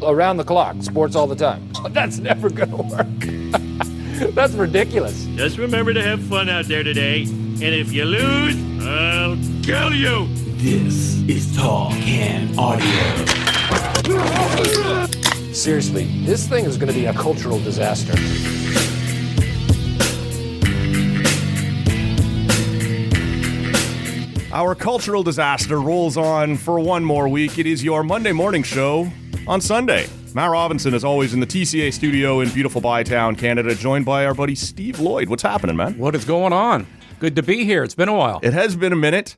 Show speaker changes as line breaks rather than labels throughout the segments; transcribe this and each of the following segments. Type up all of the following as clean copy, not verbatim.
around the clock, sports all the time. That's never going to work. That's ridiculous.
Just remember to have fun out there today. And if you lose, I'll kill you.
This is Talk and Audio.
Seriously, this thing is going to be a cultural disaster.
Our cultural disaster rolls on for one more week. It is your Monday morning show on Sunday. Matt Robinson is always in the TCA studio in beautiful Bytown, Canada, joined by our buddy Steve Lloyd. What's happening, man?
What is going on? Good to be here. It's been a while.
It has been a minute.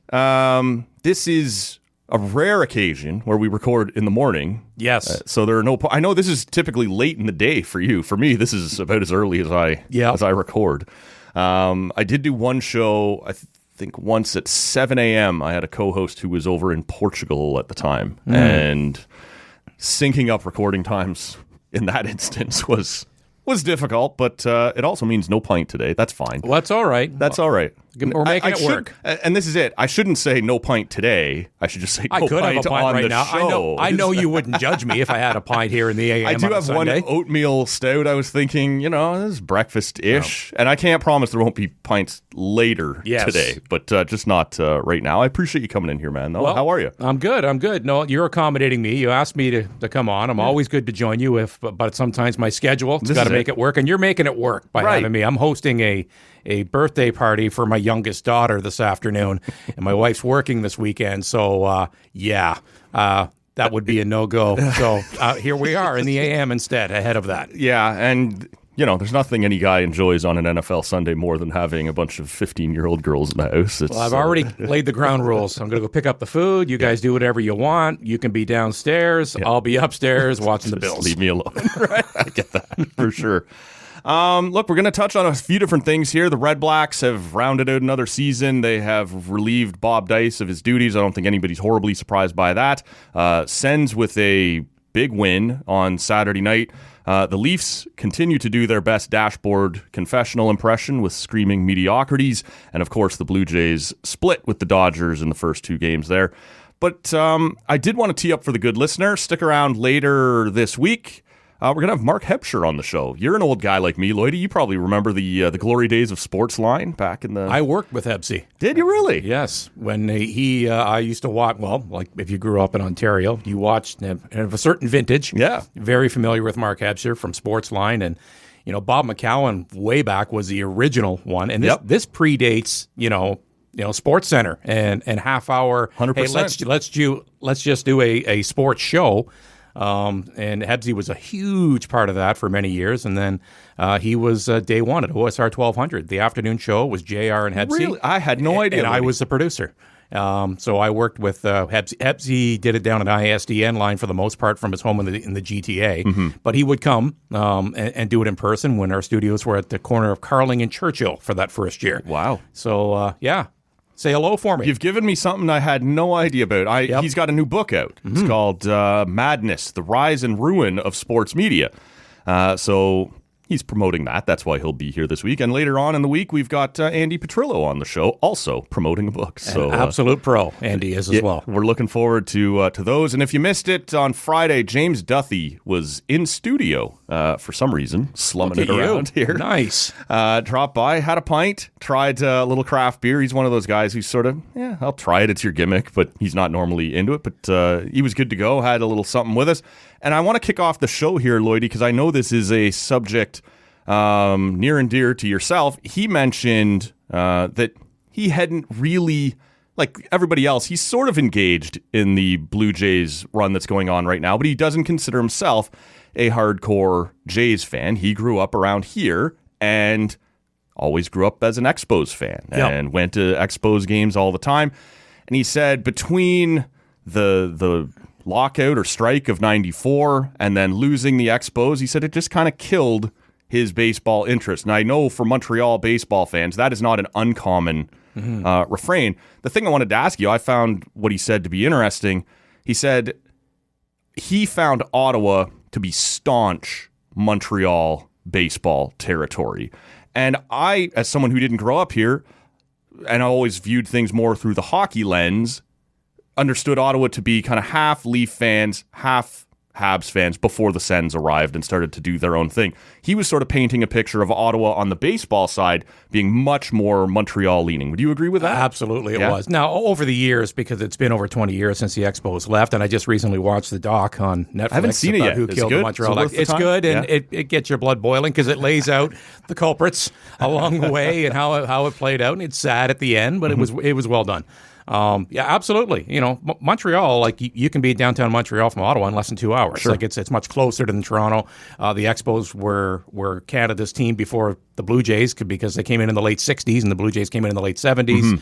This is a rare occasion where we record in the morning.
Yes.
So there are I know this is typically late in the day for you. For me, this is about as early as I record. I did do one show, I think once at 7 a.m. I had a co-host who was over in Portugal at the time. And syncing up recording times in that instance was difficult, but it also means no pint today. That's fine.
Well, that's all right.
That's all right.
We're making it work.
And this is it. I shouldn't say no pint today. I should just say no
I could
pint
have a pint
on
right
the
now.
show.
I know you wouldn't judge me if I had a pint here in the AM.
I do have
Sunday.
one oatmeal stout. I was thinking, this is breakfast-ish. And I can't promise there won't be pints later today, but just not right now. I appreciate you coming in here, man. Well, how are you?
I'm good. No, you're accommodating me. You asked me to come on. I'm always good to join you, but sometimes my schedule, it's got to make it work. And you're making it work by having me. I'm hosting a birthday party for my youngest daughter this afternoon, and my wife's working this weekend, so that would be a no-go. So here we are in the AM instead, ahead of that.
Yeah, and there's nothing any guy enjoys on an NFL Sunday more than having a bunch of 15-year-old girls in the house.
Well, I've already laid the ground rules. I'm going to go pick up the food. You guys do whatever you want. You can be downstairs. I'll be upstairs watching the Bills.
Leave me alone. Right? I get that for sure. Look, we're going to touch on a few different things here. The Red Blacks have rounded out another season. They have relieved Bob Dice of his duties. I don't think anybody's horribly surprised by that. Sens with a big win on Saturday night. The Leafs continue to do their best dashboard confessional impression with screaming mediocrities. And, of course, the Blue Jays split with the Dodgers in the first two games there. But I did want to tee up for the good listener. Stick around later this week. We're going to have Mark Hebscher on the show. You're an old guy like me, Lloydie. You probably remember the glory days of Sportsline back in the...
I worked with Hebsy.
Did you really?
Yes. When I used to watch, like if you grew up in Ontario, you watched of a certain vintage.
Yeah. Very
familiar with Mark Hebscher from Sportsline. And, Bob McCowan way back was the original one. And this predates, Sports Center and half hour.
100%.
Hey, let's just do a sports show. And Hebsy was a huge part of that for many years, and then he was day one at OSR 1200. The afternoon show was JR and Hebsy.
Really? I had no idea.
And I was the producer. So I worked with Hebsy. Hebsy did it down at ISDN line for the most part from his home in the GTA, but he would come and do it in person when our studios were at the corner of Carling and Churchill for that first year.
Wow.
So, say hello for me.
You've given me something I had no idea about. He's got a new book out. It's called Madness, The Rise and Ruin of Sports Media. So he's promoting that. That's why he'll be here this week. And later on in the week, we've got Andy Petrillo on the show, also promoting a book. So
an absolute pro, Andy is as well.
We're looking forward to those. And if you missed it, on Friday, James Duthie was in studio for some reason, slumming it around here.
Nice.
Dropped by, had a pint, tried a little craft beer. He's one of those guys who's sort of, I'll try it. It's your gimmick, but he's not normally into it. But he was good to go, had a little something with us. And I want to kick off the show here, Lloydie, because I know this is a subject near and dear to yourself. He mentioned that he hadn't really, like everybody else, he's sort of engaged in the Blue Jays run that's going on right now, but he doesn't consider himself a hardcore Jays fan. He grew up around here and always grew up as an Expos fan and went to Expos games all the time. And he said between the lockout or strike of 94 and then losing the Expos, he said it just kind of killed his baseball interest. And I know for Montreal baseball fans, that is not an uncommon refrain. The thing I wanted to ask you, I found what he said to be interesting. He said he found Ottawa to be staunch Montreal baseball territory. And I, as someone who didn't grow up here, and I always viewed things more through the hockey lens, understood Ottawa to be kind of half Leaf fans, half Habs fans before the Sens arrived and started to do their own thing. He was sort of painting a picture of Ottawa on the baseball side being much more Montreal leaning. Would you agree with that?
Absolutely, it was. Now, over the years, because it's been over 20 years since the Expos left, and I just recently watched the doc on Netflix.
I haven't seen it yet.
Who
Is
killed
it
the
good?
Montreal?
It's
good, and
Yeah.
it gets your blood boiling because it lays out the culprits along the way and how it played out, and it's sad at the end, but it was well done. Yeah, absolutely. Montreal, like you can be in downtown Montreal from Ottawa in less than 2 hours.
Sure.
Like it's much closer than Toronto. The Expos were Canada's team before the Blue Jays because they came in the late 60s and the Blue Jays came in the late 70s.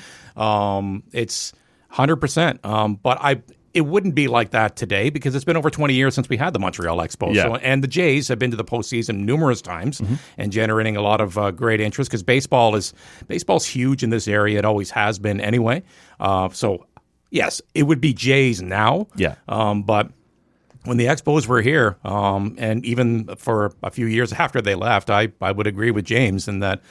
It's 100%. But it wouldn't be like that today because it's been over 20 years since we had the Montreal Expos.
Yeah.
So, and the Jays have been to the postseason numerous times and generating a lot of great interest because baseball's huge in this area. It always has been anyway. So, yes, it would be Jays now.
Yeah.
But when the Expos were here, and even for a few years after they left, I would agree with James in that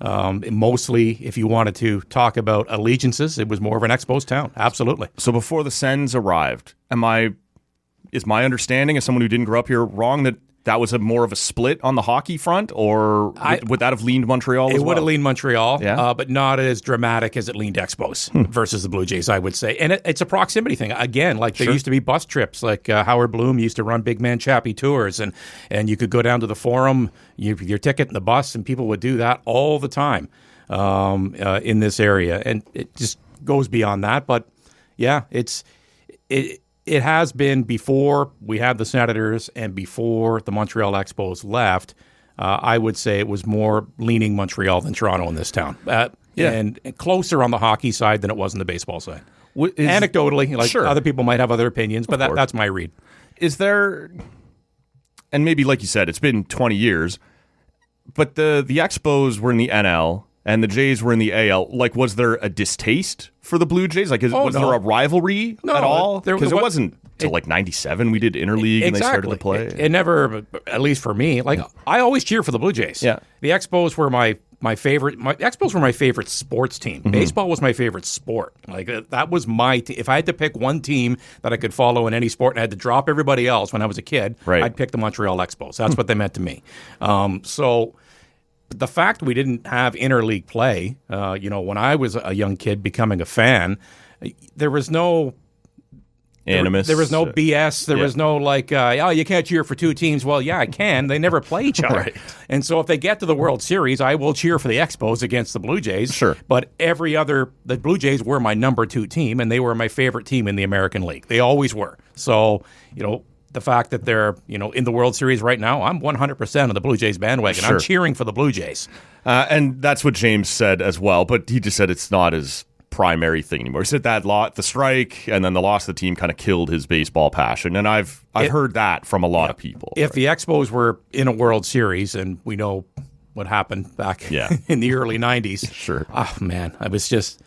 mostly, if you wanted to talk about allegiances, it was more of an Expos town. Absolutely.
So before the Sens arrived, is my understanding as someone who didn't grow up here wrong that was more of a split on the hockey front, or would that have leaned Montreal as well?
It would have leaned Montreal,
Yeah.
but not as dramatic as it leaned Expos versus the Blue Jays, I would say. And it's a proximity thing. Again, like there used to be bus trips, like Howard Bloom used to run Big Man Chappie tours, and you could go down to the Forum, your ticket in the bus, and people would do that all the time in this area. And it just goes beyond that. But, yeah, it has been before we had the Senators and before the Montreal Expos left. I would say it was more leaning Montreal than Toronto in this town. And closer on the hockey side than it was on the baseball side. Anecdotally, like
Sure.
other people might have other opinions, but that's my read.
Is there, and maybe like you said, it's been 20 years, but the Expos were in the NL and the Jays were in the AL. Like, was there a distaste for the Blue Jays? Like, was there a rivalry at all? Because it wasn't till like 97 we did interleague and they started to play.
It never, at least for me, like I always cheer for the Blue Jays.
Yeah.
The Expos were my favorite. My Expos were my favorite sports team. Baseball was my favorite sport. Like that was my if I had to pick one team that I could follow in any sport and I had to drop everybody else when I was a kid, I'd pick the Montreal Expos. That's what they meant to me. So the fact we didn't have interleague play, when I was a young kid becoming a fan, there was no
animus.
There was no BS. There was no you can't cheer for two teams. Well, yeah, I can. They never play each other.
Right.
And so if they get to the World Series, I will cheer for the Expos against the Blue Jays.
Sure.
But the Blue Jays were my number 2 team, and they were my favorite team in the American League. They always were. So, the fact that they're, in the World Series right now, I'm 100% on the Blue Jays bandwagon.
Sure.
I'm cheering for the Blue Jays.
And that's what James said as well, but he just said it's not his primary thing anymore. He said that the strike and then the loss of the team kind of killed his baseball passion, and I've heard that from a lot of people.
If the Expos were in a World Series, and we know what happened back in the early 90s.
Sure.
Oh, man, I was just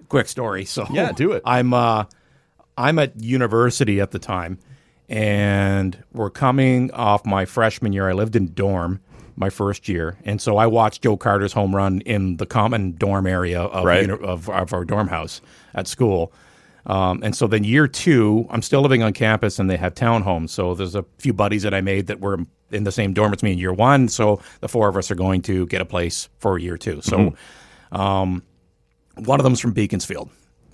quick story. So
yeah, do it.
I'm at university at the time, and we're coming off my freshman year. I lived in dorm my first year, and so I watched Joe Carter's home run in the common dorm area of our dorm house at school. And so then year 2, I'm still living on campus, and they have townhomes. So there's a few buddies that I made that were in the same dorm as me in year 1. So the 4 of us are going to get a place for year 2. So one of them's from Beaconsfield,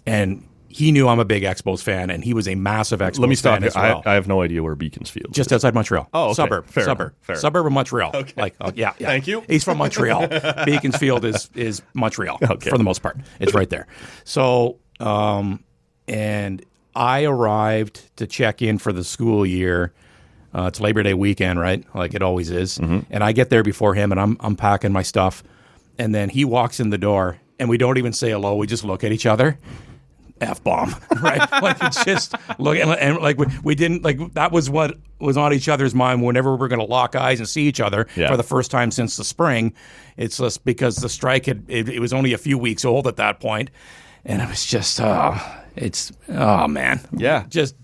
and he knew I'm a big Expos fan, and he was a massive Expos fan.
Let me stop
as
you.
well.
I have no idea where Beaconsfield
Just outside Montreal.
Oh, okay.
Suburb.
Fair
Suburb.
enough.
Suburb of Montreal.
Okay.
Yeah.
Thank you.
He's from Montreal. Beaconsfield is Montreal for the most part. It's right there. So, and I arrived to check in for the school year. It's Labor Day weekend, right? Like it always is. And I get there before him, and I'm packing my stuff. And then he walks in the door, and we don't even say hello. We just look at each other. F-bomb, right? Like it's just look and like we didn't like that was what was on each other's mind whenever we're going to lock eyes and see each other for the first time since the spring. It's just because the strike it was only a few weeks old at that point, and it was just man, just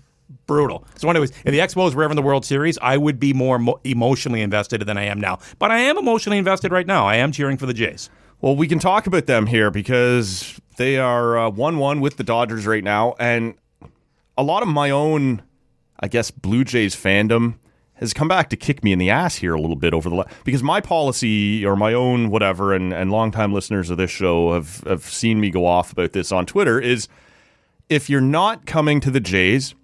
brutal. So anyways, if the Expos were ever in the World Series, I would be more emotionally invested than I am now. But I am emotionally invested right now. I am cheering for the Jays.
Well, we can talk about them here because they are 1-1 with the Dodgers right now. And a lot of my own, I guess, Blue Jays fandom has come back to kick me in the ass here a little bit because my policy or my own whatever, and longtime listeners of this show have seen me go off about this on Twitter, is if you're not coming to the Jays,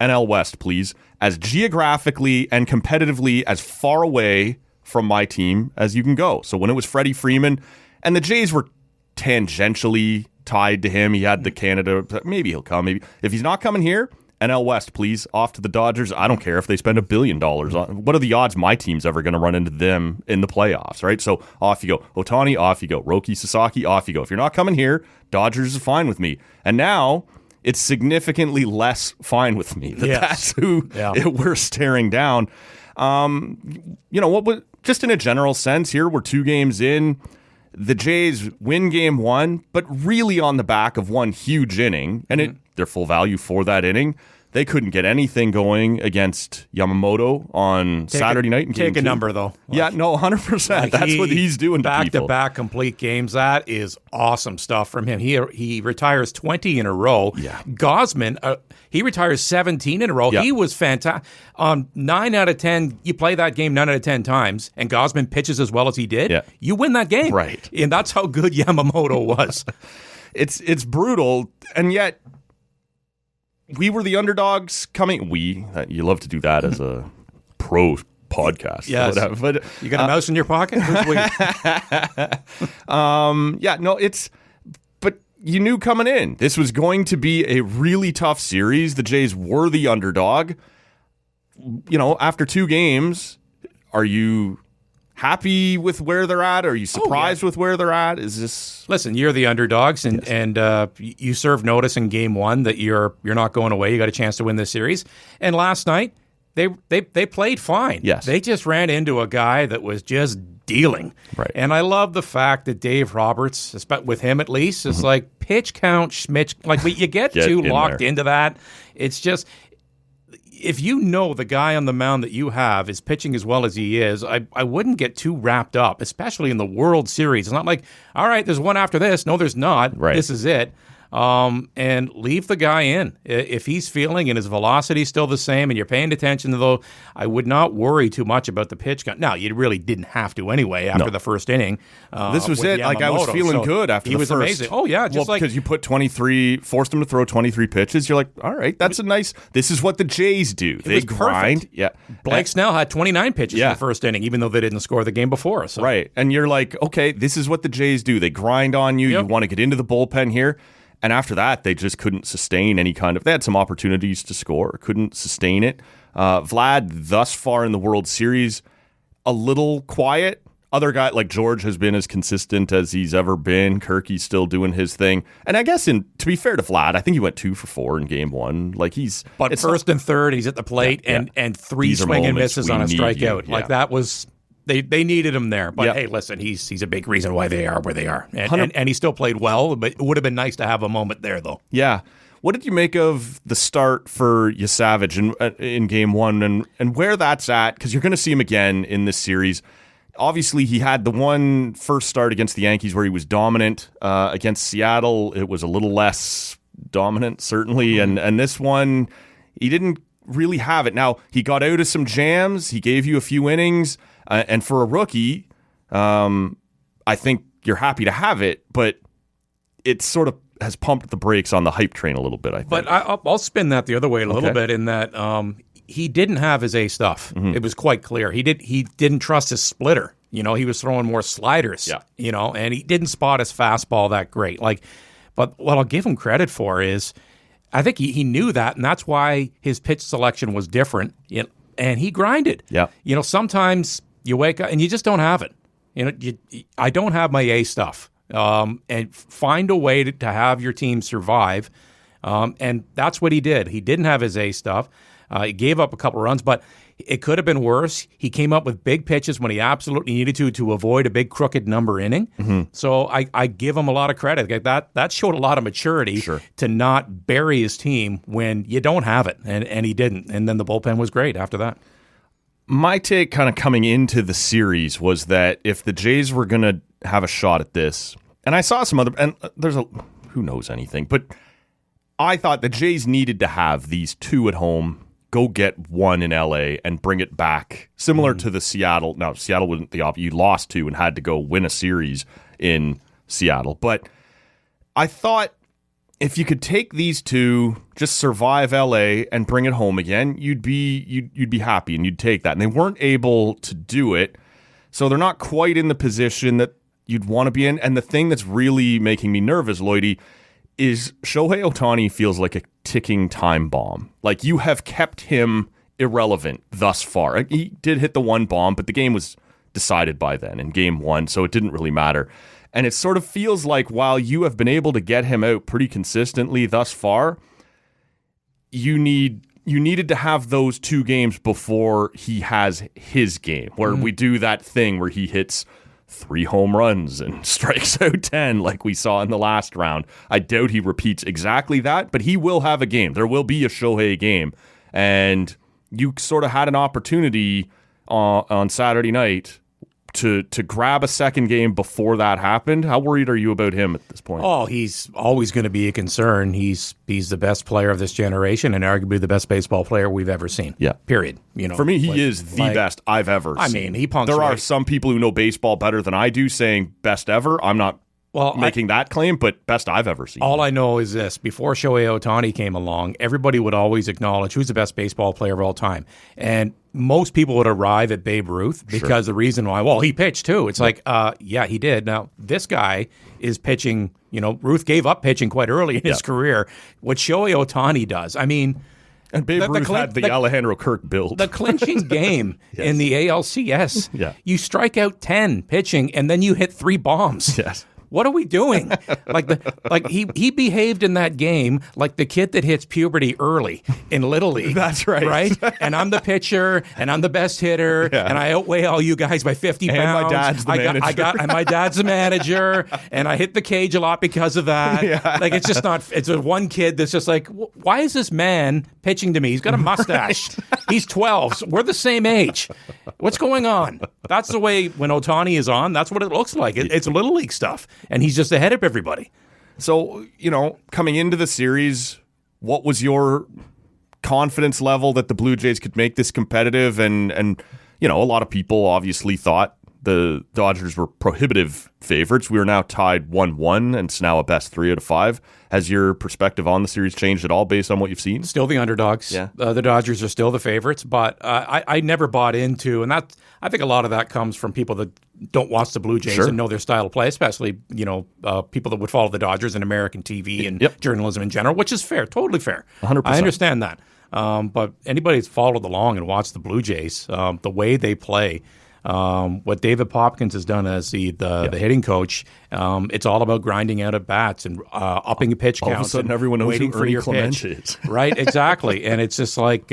NL West, please, as geographically and competitively as far away from my team as you can go. So when it was Freddie Freeman, and the Jays were tangentially tied to him, he had the Canada, maybe he'll come. Maybe if he's not coming here, NL West, please, off to the Dodgers. I don't care if they spend $1 billion on. What are the odds my team's ever going to run into them in the playoffs, right? So off you go. Ohtani, off you go. Roki Sasaki, off you go. If you're not coming here, Dodgers is fine with me. And now it's significantly less fine with me. That's who we're staring down. What was just in a general sense here, we're 2 games in. The Jays win game 1, but really on the back of one huge inning, and their full value for that inning. They couldn't get anything going against Yamamoto on Saturday night.
Take a number, though.
Yeah, no, 100%. That's what he's doing to people.
Back-to-back complete games. That is awesome stuff from him. He retires 20 in a row.
Yeah.
Gosman, he retires 17 in a row.
Yeah.
He was fantastic. 9 out of 10, you play that game 9 out of 10 times, and Gosman pitches as well as he did, you win that game.
Right.
And that's how good Yamamoto was.
It's brutal, and yet we were the underdogs coming. You love to do that as a pro podcast.
Yes.
But
you got a mouse in your pocket?
But you knew coming in, this was going to be a really tough series. The Jays were the underdog. After 2 games, are you happy with where they're at? Are you surprised with where they're at? Is this...
Listen, you're the underdogs, and you served notice in game 1 that you're not going away. You got a chance to win this series. And last night, they played fine.
Yes.
They just ran into a guy that was just dealing.
Right.
And I love the fact that Dave Roberts, with him at least, is like pitch count, schmitch. Like you get too locked into that. It's just... If you know the guy on the mound that you have is pitching as well as he is, I wouldn't get too wrapped up, especially in the World Series. It's not like, all right, there's one after this. No, there's not.
Right.
This is it. And leave the guy in. If he's feeling and his velocity is still the same and you're paying attention, though, I would not worry too much about the pitch count. Now, you really didn't have to anyway after the first inning.
This was it.
Yamamoto.
I was feeling good after the first.
He was amazing. Oh, yeah.
Because you put 23, forced him to throw 23 pitches. You're like, all right, that's this is what the Jays do. They grind.
Perfect.
Yeah.
Blake Snell had 29 pitches in the first inning, even though they didn't score the game before. So.
Right. And you're like, okay, this is what the Jays do. They grind on you. You want to get into the bullpen here. And after that, they just couldn't sustain any kind of... They had some opportunities to score, couldn't sustain it. Vlad, thus far in the World Series, a little quiet. Other guy like George has been as consistent as he's ever been. Kirky's still doing his thing. And I guess, to be fair to Vlad, I think he went 2 for 4 in game 1. Like
But first and third, he's at the plate, and 3 swing and misses on a strikeout. Like that was... They needed him there, but hey, listen, he's a big reason why they are where they are, and he still played well. But it would have been nice to have a moment there, though.
Yeah. What did you make of the start for Yasavage in game 1, and where that's at? Because you're going to see him again in this series. Obviously, he had the one first start against the Yankees where he was dominant. Against Seattle, it was a little less dominant, certainly, and this one, he didn't really have it. Now, he got out of some jams. He gave you a few innings. And for a rookie, I think you're happy to have it, but it sort of has pumped the brakes on the hype train a little bit, I think.
But I'll spin that the other way a little bit in that he didn't have his A stuff. Mm-hmm. It was quite clear. He didn't trust his splitter. He was throwing more sliders, and he didn't spot his fastball that great. But what I'll give him credit for is I think he knew that, and that's why his pitch selection was different, and he grinded.
Yeah.
Sometimes you wake up and you just don't have it. I don't have my A stuff. And find a way to have your team survive. And that's what he did. He didn't have his A stuff. He gave up a couple runs, but it could have been worse. He came up with big pitches when he absolutely needed to avoid a big crooked number inning. Mm-hmm. So I give him a lot of credit. That showed a lot of maturity to not bury his team when you don't have it. And he didn't. And then the bullpen was great after that.
My take kind of coming into the series was that if the Jays were going to have a shot at this, and I saw some other, and who knows anything, but I thought the Jays needed to have these 2 at home go get one in LA and bring it back, similar to the Seattle. Now, Seattle wasn't the opposite. You lost to and had to go win a series in Seattle. But I thought if you could take these two, just survive LA and bring it home again, you'd be happy and you'd take that. And they weren't able to do it, so they're not quite in the position that you'd want to be in. And the thing that's really making me nervous, Lloydie, is Shohei Ohtani feels like a ticking time bomb. Like, you have kept him irrelevant thus far. He did hit the one bomb, but the game was decided by then in game one, so it didn't really matter. And it sort of feels like while you have been able to get him out pretty consistently thus far, you needed to have those 2 games before he has his game, where we do that thing where he hits 3 home runs and strikes out 10 like we saw in the last round. I doubt he repeats exactly that, but he will have a game. There will be a Shohei game. And you sort of had an opportunity on Saturday night to grab a second game before that happened. How worried are you about him at this point?
Oh, he's always going to be a concern. He's the best player of this generation and arguably the best baseball player we've ever seen.
Yeah.
Period. You know,
for me, he is the best I've ever seen.
I mean, he punctuates.
There are some people who know baseball better than I do saying best ever. I'm not making that claim, but best I've ever seen. All
I know is this. Before Shohei Ohtani came along, everybody would always acknowledge who's the best baseball player of all time. And most people would arrive at Babe Ruth because the reason why, well, he pitched too. It's like, yeah, he did. Now, this guy is pitching, Ruth gave up pitching quite early in his career. What Shohei Ohtani does, I mean,
and Babe Ruth had the Alejandro Kirk build.
The clinching game in the ALCS, you strike out 10 pitching and then you hit 3 bombs.
Yes.
What are we doing? He behaved in that game like the kid that hits puberty early in Little League.
That's right.
Right? And I'm the pitcher, and I'm the best hitter, and I outweigh all you guys by 50 pounds.
And my dad's the manager.
And my dad's the manager, and I hit the cage a lot because of that.
Yeah.
Like, it's just not, it's a one kid that's just like, why is this man pitching to me? He's got a mustache. He's 12. So we're the same age. What's going on? That's the way when Ohtani is on, that's what it looks like. It's Little League stuff. And he's just ahead of everybody.
So, coming into the series, what was your confidence level that the Blue Jays could make this competitive? And a lot of people obviously thought the Dodgers were prohibitive favorites. We are now tied 1-1, and it's now a best 3 out of 5. Has your perspective on the series changed at all based on what you've seen?
Still the underdogs.
Yeah.
The Dodgers are still the favorites, but I never bought into, and that I think a lot of that comes from people that don't watch the Blue Jays and know their style of play, especially people that would follow the Dodgers in American TV and journalism in general, which is fair, totally fair.
100%.
I understand that. But anybody that's followed along and watched the Blue Jays, the way they play, what David Popkins has done as the hitting coach, it's all about grinding out at bats and upping a pitch count.
All of a sudden, everyone knows who Ernie Clement is.
Right, exactly. And it's just like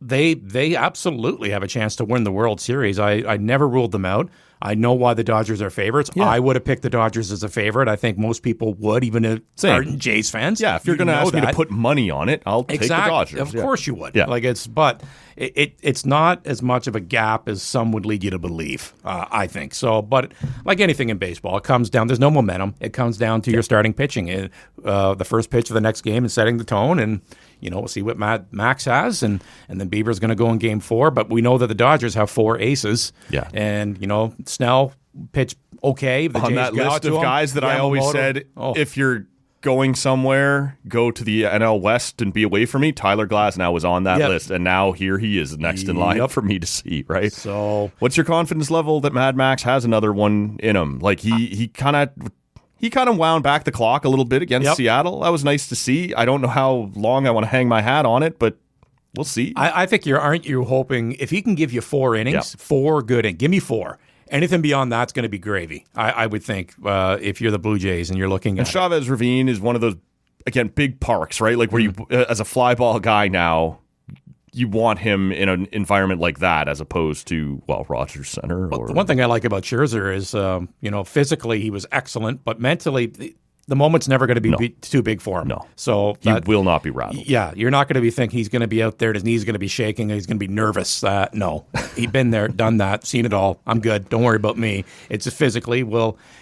they absolutely have a chance to win the World Series. I never ruled them out. I know why the Dodgers are favorites. Yeah. I would have picked the Dodgers as a favorite. I think most people would, even if aren't Jays fans.
Yeah, if you're going to ask me to put money on it, I'll take the Dodgers.
Of course you would.
Yeah.
But it's not as much of a gap as some would lead you to believe, I think. So, but like anything in baseball, it comes down, there's no momentum. It comes down to your starting pitching. The first pitch of the next game is setting the tone, and we'll see what Max has, and then Bieber's going to go in Game 4. But we know that the Dodgers have 4 aces.
Yeah.
And, Snell pitched okay.
On that list of guys that I always said, if you're going somewhere, go to the NL West and be away from me. Tyler Glasnow was on that list, and now here he is next in line for me to see, right?
So
what's your confidence level that Mad Max has another one in him? Like, he kind of wound back the clock a little bit against Seattle. That was nice to see. I don't know how long I want to hang my hat on it, but we'll see.
I think aren't you hoping if he can give you 4 innings, 4 good innings, give me 4. Anything beyond that's going to be gravy, I would think, if you're the Blue Jays and you're looking at
And Chavez Ravine is one of those, again, big parks, right? Like where you, as a fly ball guy now, you want him in an environment like that as opposed to, Rogers Center.
The one thing I like about Scherzer is, physically he was excellent, but mentally the moment's never going to be too big for him.
No.
So
He will not be rattled.
Yeah, you're not going to be thinking he's going to be out there, his knees are going to be shaking, he's going to be nervous. No. He's been there, done that, seen it all. I'm good. Don't worry about me. It's just physically,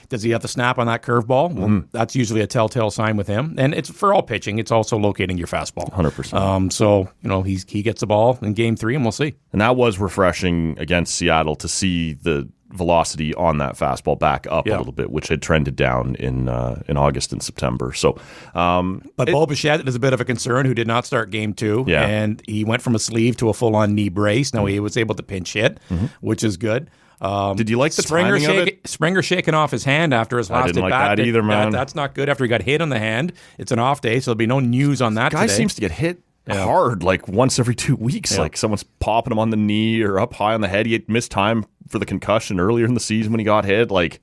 does he have the snap on that curveball? Well, that's usually a telltale sign with him. And it's for all pitching. It's also locating your fastball.
100%.
So, he gets the ball in game 3, and we'll see.
And that was refreshing against Seattle to see the velocity on that fastball back up a little bit, which had trended down in August and September. So,
but Bo Bichette is a bit of a concern, who did not start game 2, and he went from a sleeve to a full-on knee brace. Now he was able to pinch hit, which is good.
Did you like the timing of it?
Springer shaking off his hand after his last
I didn't like
at-bat.
that either, man.
That's not good after he got hit on the hand. It's an off day, so there'll be no news on that
Guy
today.
seems to get hit hard, like once every 2 weeks. Like someone's popping him on the knee or up high on the head. He had missed time for the concussion earlier in the season when he got hit. Like,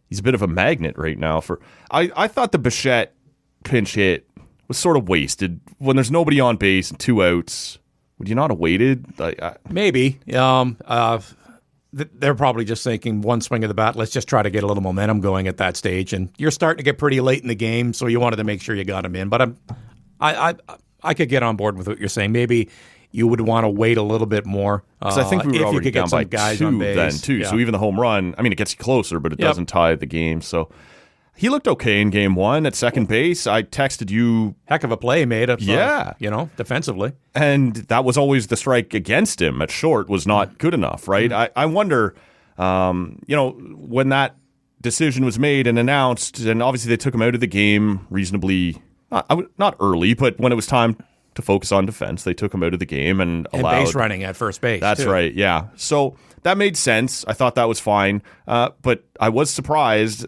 he's a bit of a magnet right now. I thought the Bichette pinch hit was sort of wasted. When there's nobody on base and 2 outs, would you not have waited?
Maybe. They're probably just thinking one swing of the bat, let's just try to get a little momentum going at that stage. And you're starting to get pretty late in the game, so you wanted to make sure you got him in. But I could get on board with what you're saying. Maybe you would want to wait a little bit more.
Because I think we were already down by 2 then, too.
Yeah.
So even the home run, I mean, it gets you closer, but it doesn't tie the game. So he looked okay in game 1 at second base. I texted you.
Heck of a play made up, defensively.
And that was always the strike against him at short was not good enough, right? I wonder, when that decision was made and announced, and obviously they took him out of the game reasonably, not early, but when it was time to focus on defense, they took him out of the game and allowed
base running at first base.
That's right, yeah. So that made sense. I thought that was fine. But I was surprised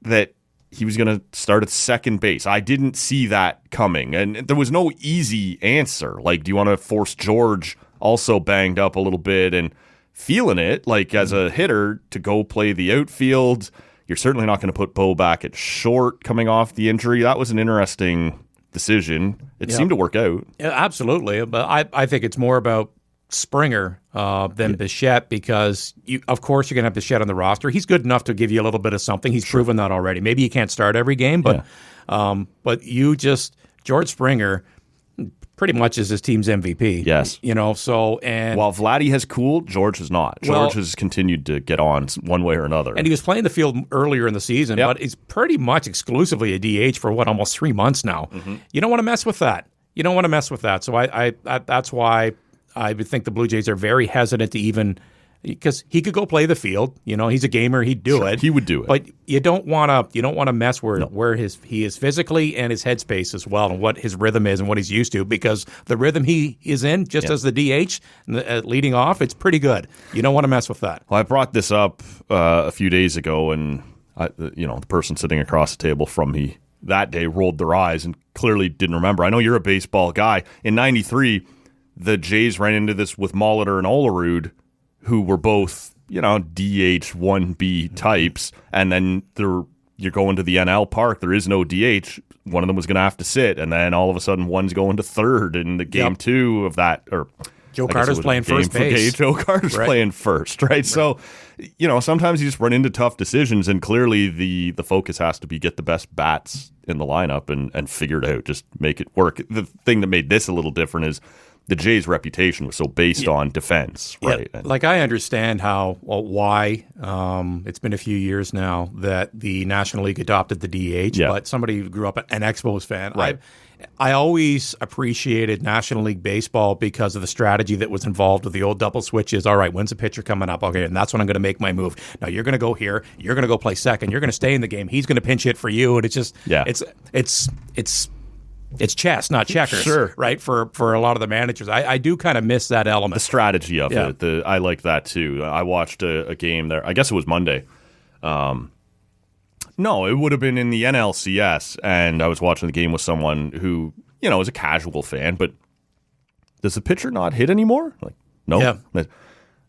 that he was going to start at second base. I didn't see that coming. And there was no easy answer. Like, do you want to force George, also banged up a little bit and feeling it, like as a hitter, to go play the outfield? You're certainly not going to put Bo back at short coming off the injury. That was an interesting decision. It seemed to work out.
Yeah, absolutely. But I think it's more about Springer than Bichette, because of course you're going to have Bichette on the roster. He's good enough to give you a little bit of something. He's proven that already. Maybe he can't start every game, but George Springer pretty much is his team's MVP.
Yes.
While
Vladdy has cooled, George has not. George has continued to get on one way or another.
And he was playing the field earlier in the season, but he's pretty much exclusively a DH for almost 3 months now. You don't want to mess with that. So I that's why I would think the Blue Jays are very hesitant to even, because he could go play the field. He's a gamer. He'd do it.
He would do it.
But you don't want to mess where he is physically and his headspace as well, and what his rhythm is and what he's used to. Because the rhythm he is in, just as the DH leading off, it's pretty good. You don't want to mess with that.
Well, I brought this up a few days ago, and the person sitting across the table from me that day rolled their eyes and clearly didn't remember. I know you're a baseball guy. In '93, the Jays ran into this with Molitor and Olerud, who were both, DH 1B types, and then you're going to the NL park. There is no DH. One of them was going to have to sit, and then all of a sudden one's going to third in the game 2 of that. Or
Joe Carter's playing first base.
Joe Carter's playing first, right? So, sometimes you just run into tough decisions, and clearly the focus has to be get the best bats in the lineup and figure it out, just make it work. The thing that made this a little different is the Jays' reputation was so based on defense, right?
Yeah, like I understand why it's been a few years now that the National League adopted the DH, but somebody who grew up an Expos fan,
right.
I always appreciated National League Baseball because of the strategy that was involved with the old double switches. All right, when's the pitcher coming up? Okay, and that's when I'm going to make my move. Now you're going to go here. You're going to go play second. You're going to stay in the game. He's going to pinch hit for you, and it's just it's chess, not checkers, right? For a lot of the managers, I do kind of miss that element.
The strategy of it, I like that too. I watched a game there. I guess it was Monday. No, it would have been in the NLCS, and I was watching the game with someone who, is a casual fan, but does the pitcher not hit anymore? Like, no.
Yeah.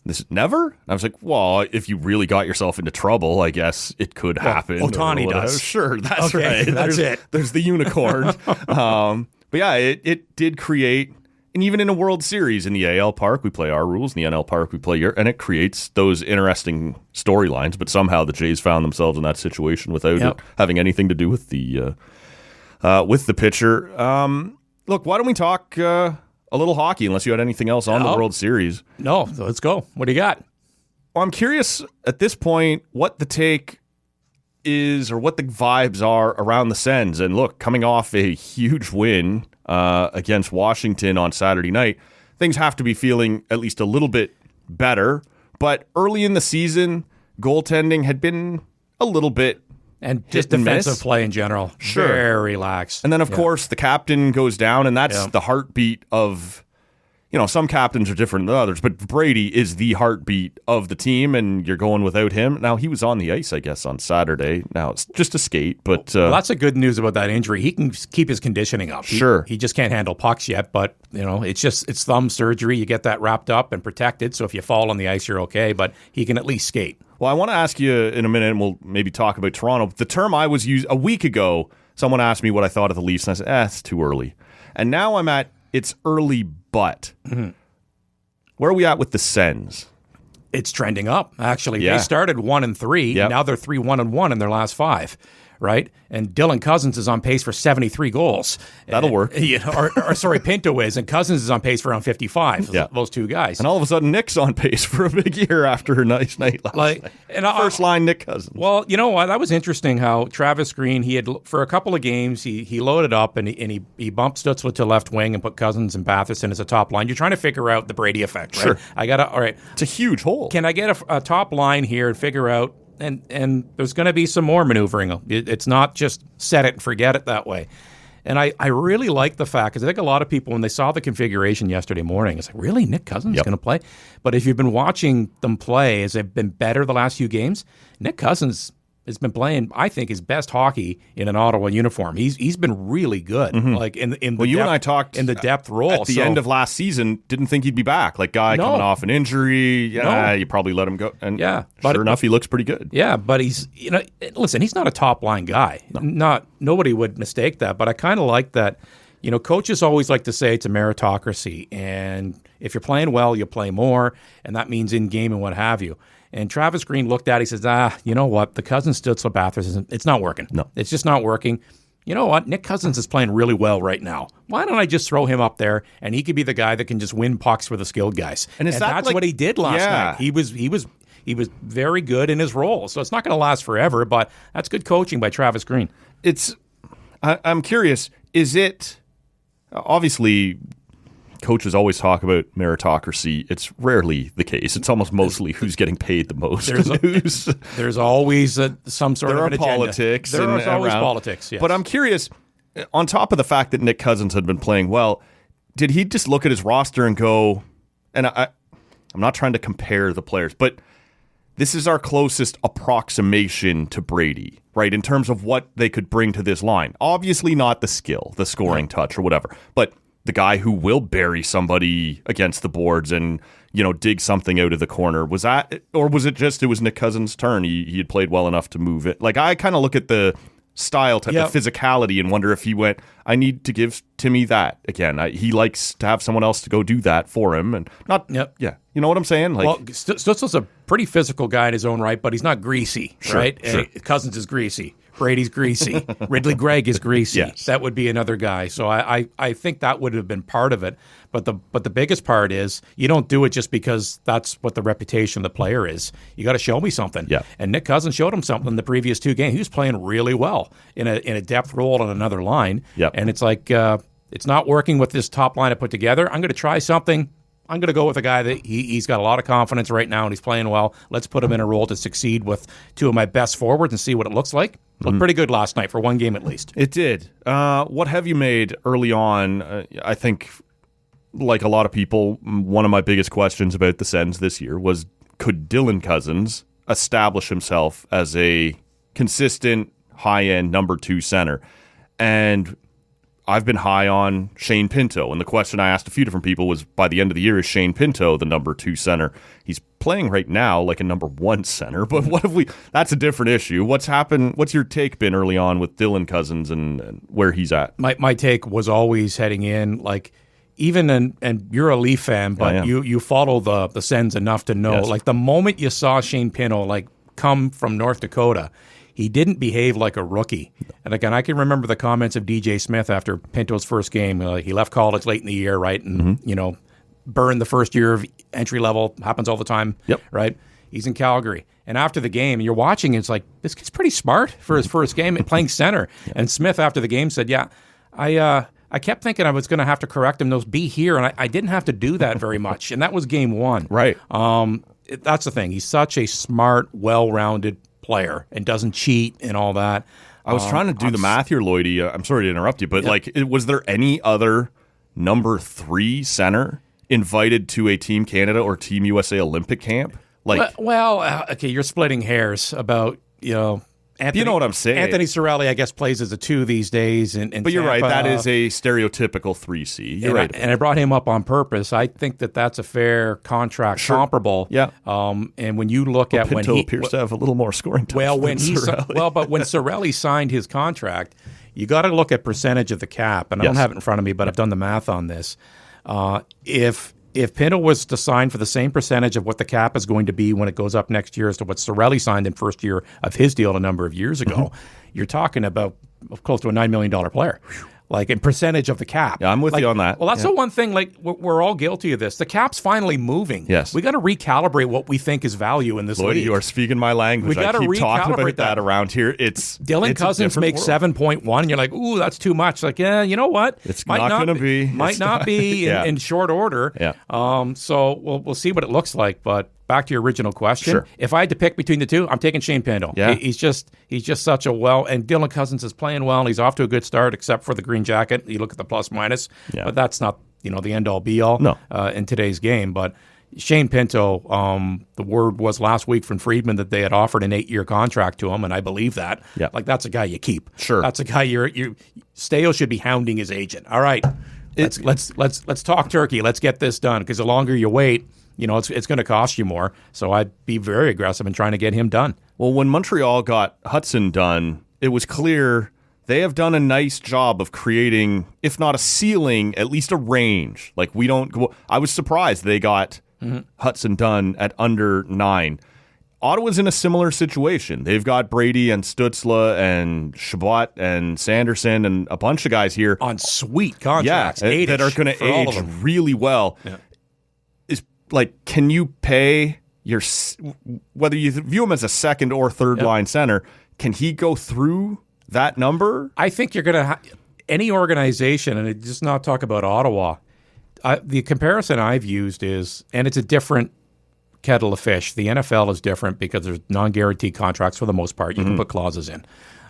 This never? And I was like, well, if you really got yourself into trouble, I guess it could happen.
Ohtani does.
Sure, that's
right.
That's it. There's the unicorn. But yeah, it did create. And even in a World Series in the AL Park, we play our rules. In the NL Park, we play your, and it creates those interesting storylines. But somehow the Jays found themselves in that situation without it having anything to do with the pitcher. Look, why don't we talk a little hockey? Unless you had anything else on the World Series.
No, let's go. What do you got?
Well, I'm curious at this point what the take is or what the vibes are around the Sens. And look, coming off a huge win against Washington on Saturday night, things have to be feeling at least a little bit better. But early in the season, goaltending had been a little bit
and just defensive play in general.
Sure.
Very lax.
And then, of course, the captain goes down, and that's the heartbeat of... some captains are different than others, but Brady is the heartbeat of the team, and you're going without him. Now, he was on the ice, I guess, on Saturday. Now, it's just a skate, but...
well, that's the good news about that injury. He can keep his conditioning up. He just can't handle pucks yet, but, it's thumb surgery. You get that wrapped up and protected, so if you fall on the ice, you're okay, but he can at least skate. Well,
I want to ask you in a minute, and we'll maybe talk about Toronto. The term I was using a week ago, someone asked me what I thought of the Leafs, and I said, it's too early. And now I'm at, it's early, but... Mm-hmm. Where are we at with the Sens?
It's trending up, actually. They started 1-3. Yep. Now they're 3-1-1 in their last 5, right? And Dylan Cousins is on pace for 73 goals.
That'll work.
Pinto is, and Cousins is on pace for around 55. Yeah. Those two guys.
And all of a sudden, Nick's on pace for a big year after a nice night last night. And first line, Nick Cousins.
Well, you know what? That was interesting how Travis Green, he had, for a couple of games, he loaded up and he bumped Stützle to left wing and put Cousins and Batherson as a top line. You're trying to figure out the Brady effect, right?
Sure.
All right.
It's a huge hole.
Can I get a top line here and figure out, and there's going to be some more maneuvering. It's not just set it and forget it that way. And I really like the fact, because I think a lot of people, when they saw the configuration yesterday morning, it's like, really? Nick Cousins is going to play? But if you've been watching them play, as they've been better the last few games, Nick Cousins has been playing, I think, his best hockey in an Ottawa uniform. He's been really good. Mm-hmm. Like in the
you
depth,
and I talked
in the depth role
at the end of last season. Didn't think he'd be back. Like coming off an injury. You probably let him go. And sure enough, he looks pretty good.
Yeah, but he's listen, he's not a top line guy. No. Nobody would mistake that. But I kind of like that. Coaches always like to say it's a meritocracy, and if you're playing well, you play more, and that means in game and what have you. And Travis Green looked at it, he says, you know what? The Cousins Stützle Batherson, it's not working.
No.
It's just not working. You know what? Nick Cousins is playing really well right now. Why don't I just throw him up there, and he could be the guy that can just win pucks for the skilled guys? And that's what he did last night. He was very good in his role. So it's not going to last forever, but that's good coaching by Travis Green.
I'm curious, is it, obviously, coaches always talk about meritocracy. It's rarely the case. It's almost mostly who's getting paid the most.
There's always some sort of an agenda.
Politics.
There are always politics, yes.
But I'm curious, on top of the fact that Nick Cousins had been playing well, did he just look at his roster and go, and I'm not trying to compare the players, but this is our closest approximation to Brady, right, in terms of what they could bring to this line. Obviously not the skill, the scoring touch or whatever, but the guy who will bury somebody against the boards and, dig something out of the corner. Was that, or was it just, it was Nick Cousins' turn? He had played well enough to move it. Like, I kind of look at the style type, the physicality, and wonder if he went, I need to give Timmy that again. He likes to have someone else to go do that for him, and not, you know what I'm saying? Like,
well, Stützle's a pretty physical guy in his own right, but he's not greasy, right?
Sure.
Cousins is greasy. Brady's greasy. Ridley Gregg is greasy.
Yes.
That would be another guy. So I think that would have been part of it. But the biggest part is you don't do it just because that's what the reputation of the player is. You got to show me something.
Yeah.
And Nick Cousins showed him something in the previous 2 games. He was playing really well in a depth role on another line.
Yep.
And it's like it's not working with this top line I put together. I'm going to try something. I'm going to go with a guy that he's got a lot of confidence right now and he's playing well. Let's put him in a role to succeed with 2 of my best forwards and see what it looks like. Looked pretty good last night for 1 game at least.
It did. What have you made early on? I think, like a lot of people, one of my biggest questions about the Sens this year was, could Dylan Cousins establish himself as a consistent, high-end number 2 center? And I've been high on Shane Pinto, and the question I asked a few different people was, by the end of the year, is Shane Pinto the number 2 center? He's playing right now like a number 1 center, but what if that's a different issue. What's happened? What's your take been early on with Dylan Cousins and where he's at?
My take was always heading in, like, and you're a Leaf fan, but you follow the Sens enough to know, like the moment you saw Shane Pinto like come from North Dakota, he didn't behave like a rookie. And again, I can remember the comments of DJ Smith after Pinto's first game. He left college late in the year, right? And, burned the first year of entry level. Happens all the time, right? He's in Calgary. And after the game, you're watching, it's like, this kid's pretty smart for his first game and playing center. And Smith, after the game, said, I kept thinking I was going to have to correct him. Those be here, and I didn't have to do that very much. And that was game one.
Right.
That's the thing. He's such a smart, well-rounded player and doesn't cheat and all that.
I was trying to do the math here, Lloydie. I'm sorry to interrupt you, but was there any other number 3 center invited to a Team Canada or Team USA Olympic camp?
Okay, you're splitting hairs about Anthony,
you know what I'm saying.
Anthony Cirelli, I guess, plays as a 2 these days. But
you're right. That is a stereotypical 3C. You're right.
And I brought him up on purpose. I think that's a fair contract, comparable.
Yeah.
And when you look at
Pinto
when he
appears to have a little more scoring touch
but when
Cirelli.
signed his contract, you got to look at percentage of the cap. And I don't have it in front of me, but I've done the math on this. If Pinto was to sign for the same percentage of what the cap is going to be when it goes up next year as to what Cirelli signed in first year of his deal a number of years ago, you're talking about close to a $9 million player. Like in percentage of the cap.
Yeah, I'm with you on that.
Well, that's the one thing, like, we're all guilty of this. The cap's finally moving.
Yes.
We got to recalibrate what we think is value in this league.
You are speaking my language. I keep talking about that around here.
Dylan Cousins makes 7.1, and you're like, ooh, that's too much. Like, yeah, you know what?
It's not going to be.
Might not be in short order.
Yeah.
So we'll see what it looks like, but back to your original question.
Sure.
If I had to pick between the two, I'm taking Shane Pinto.
Yeah.
He's just such a and Dylan Cousins is playing well, and he's off to a good start, except for the green jacket. You look at the plus minus, but that's not the end all be all in today's game. But Shane Pinto, the word was last week from Friedman that they had offered an 8-year contract to him, and I believe that.
Yeah.
Like, that's a guy you keep.
Sure.
That's a guy Stale should be hounding his agent. All right, let's talk turkey. Let's get this done, because the longer you wait, it's going to cost you more. So I'd be very aggressive in trying to get him done.
Well, when Montreal got Hudson done, it was clear they have done a nice job of creating, if not a ceiling, at least a range. Like, we don't go. I was surprised they got Hudson done at under 9. Ottawa's in a similar situation. They've got Brady and Stützle and Chabot and Sanderson and a bunch of guys here
on sweet contracts,
that are going to age really well.
Yeah.
Like, can you pay whether you view him as a second or third line center, can he go through that number?
I think you're going to any organization, and just not talk about Ottawa. The comparison I've used is, and it's a different kettle of fish. The NFL is different because there's non-guaranteed contracts for the most part. You can put clauses in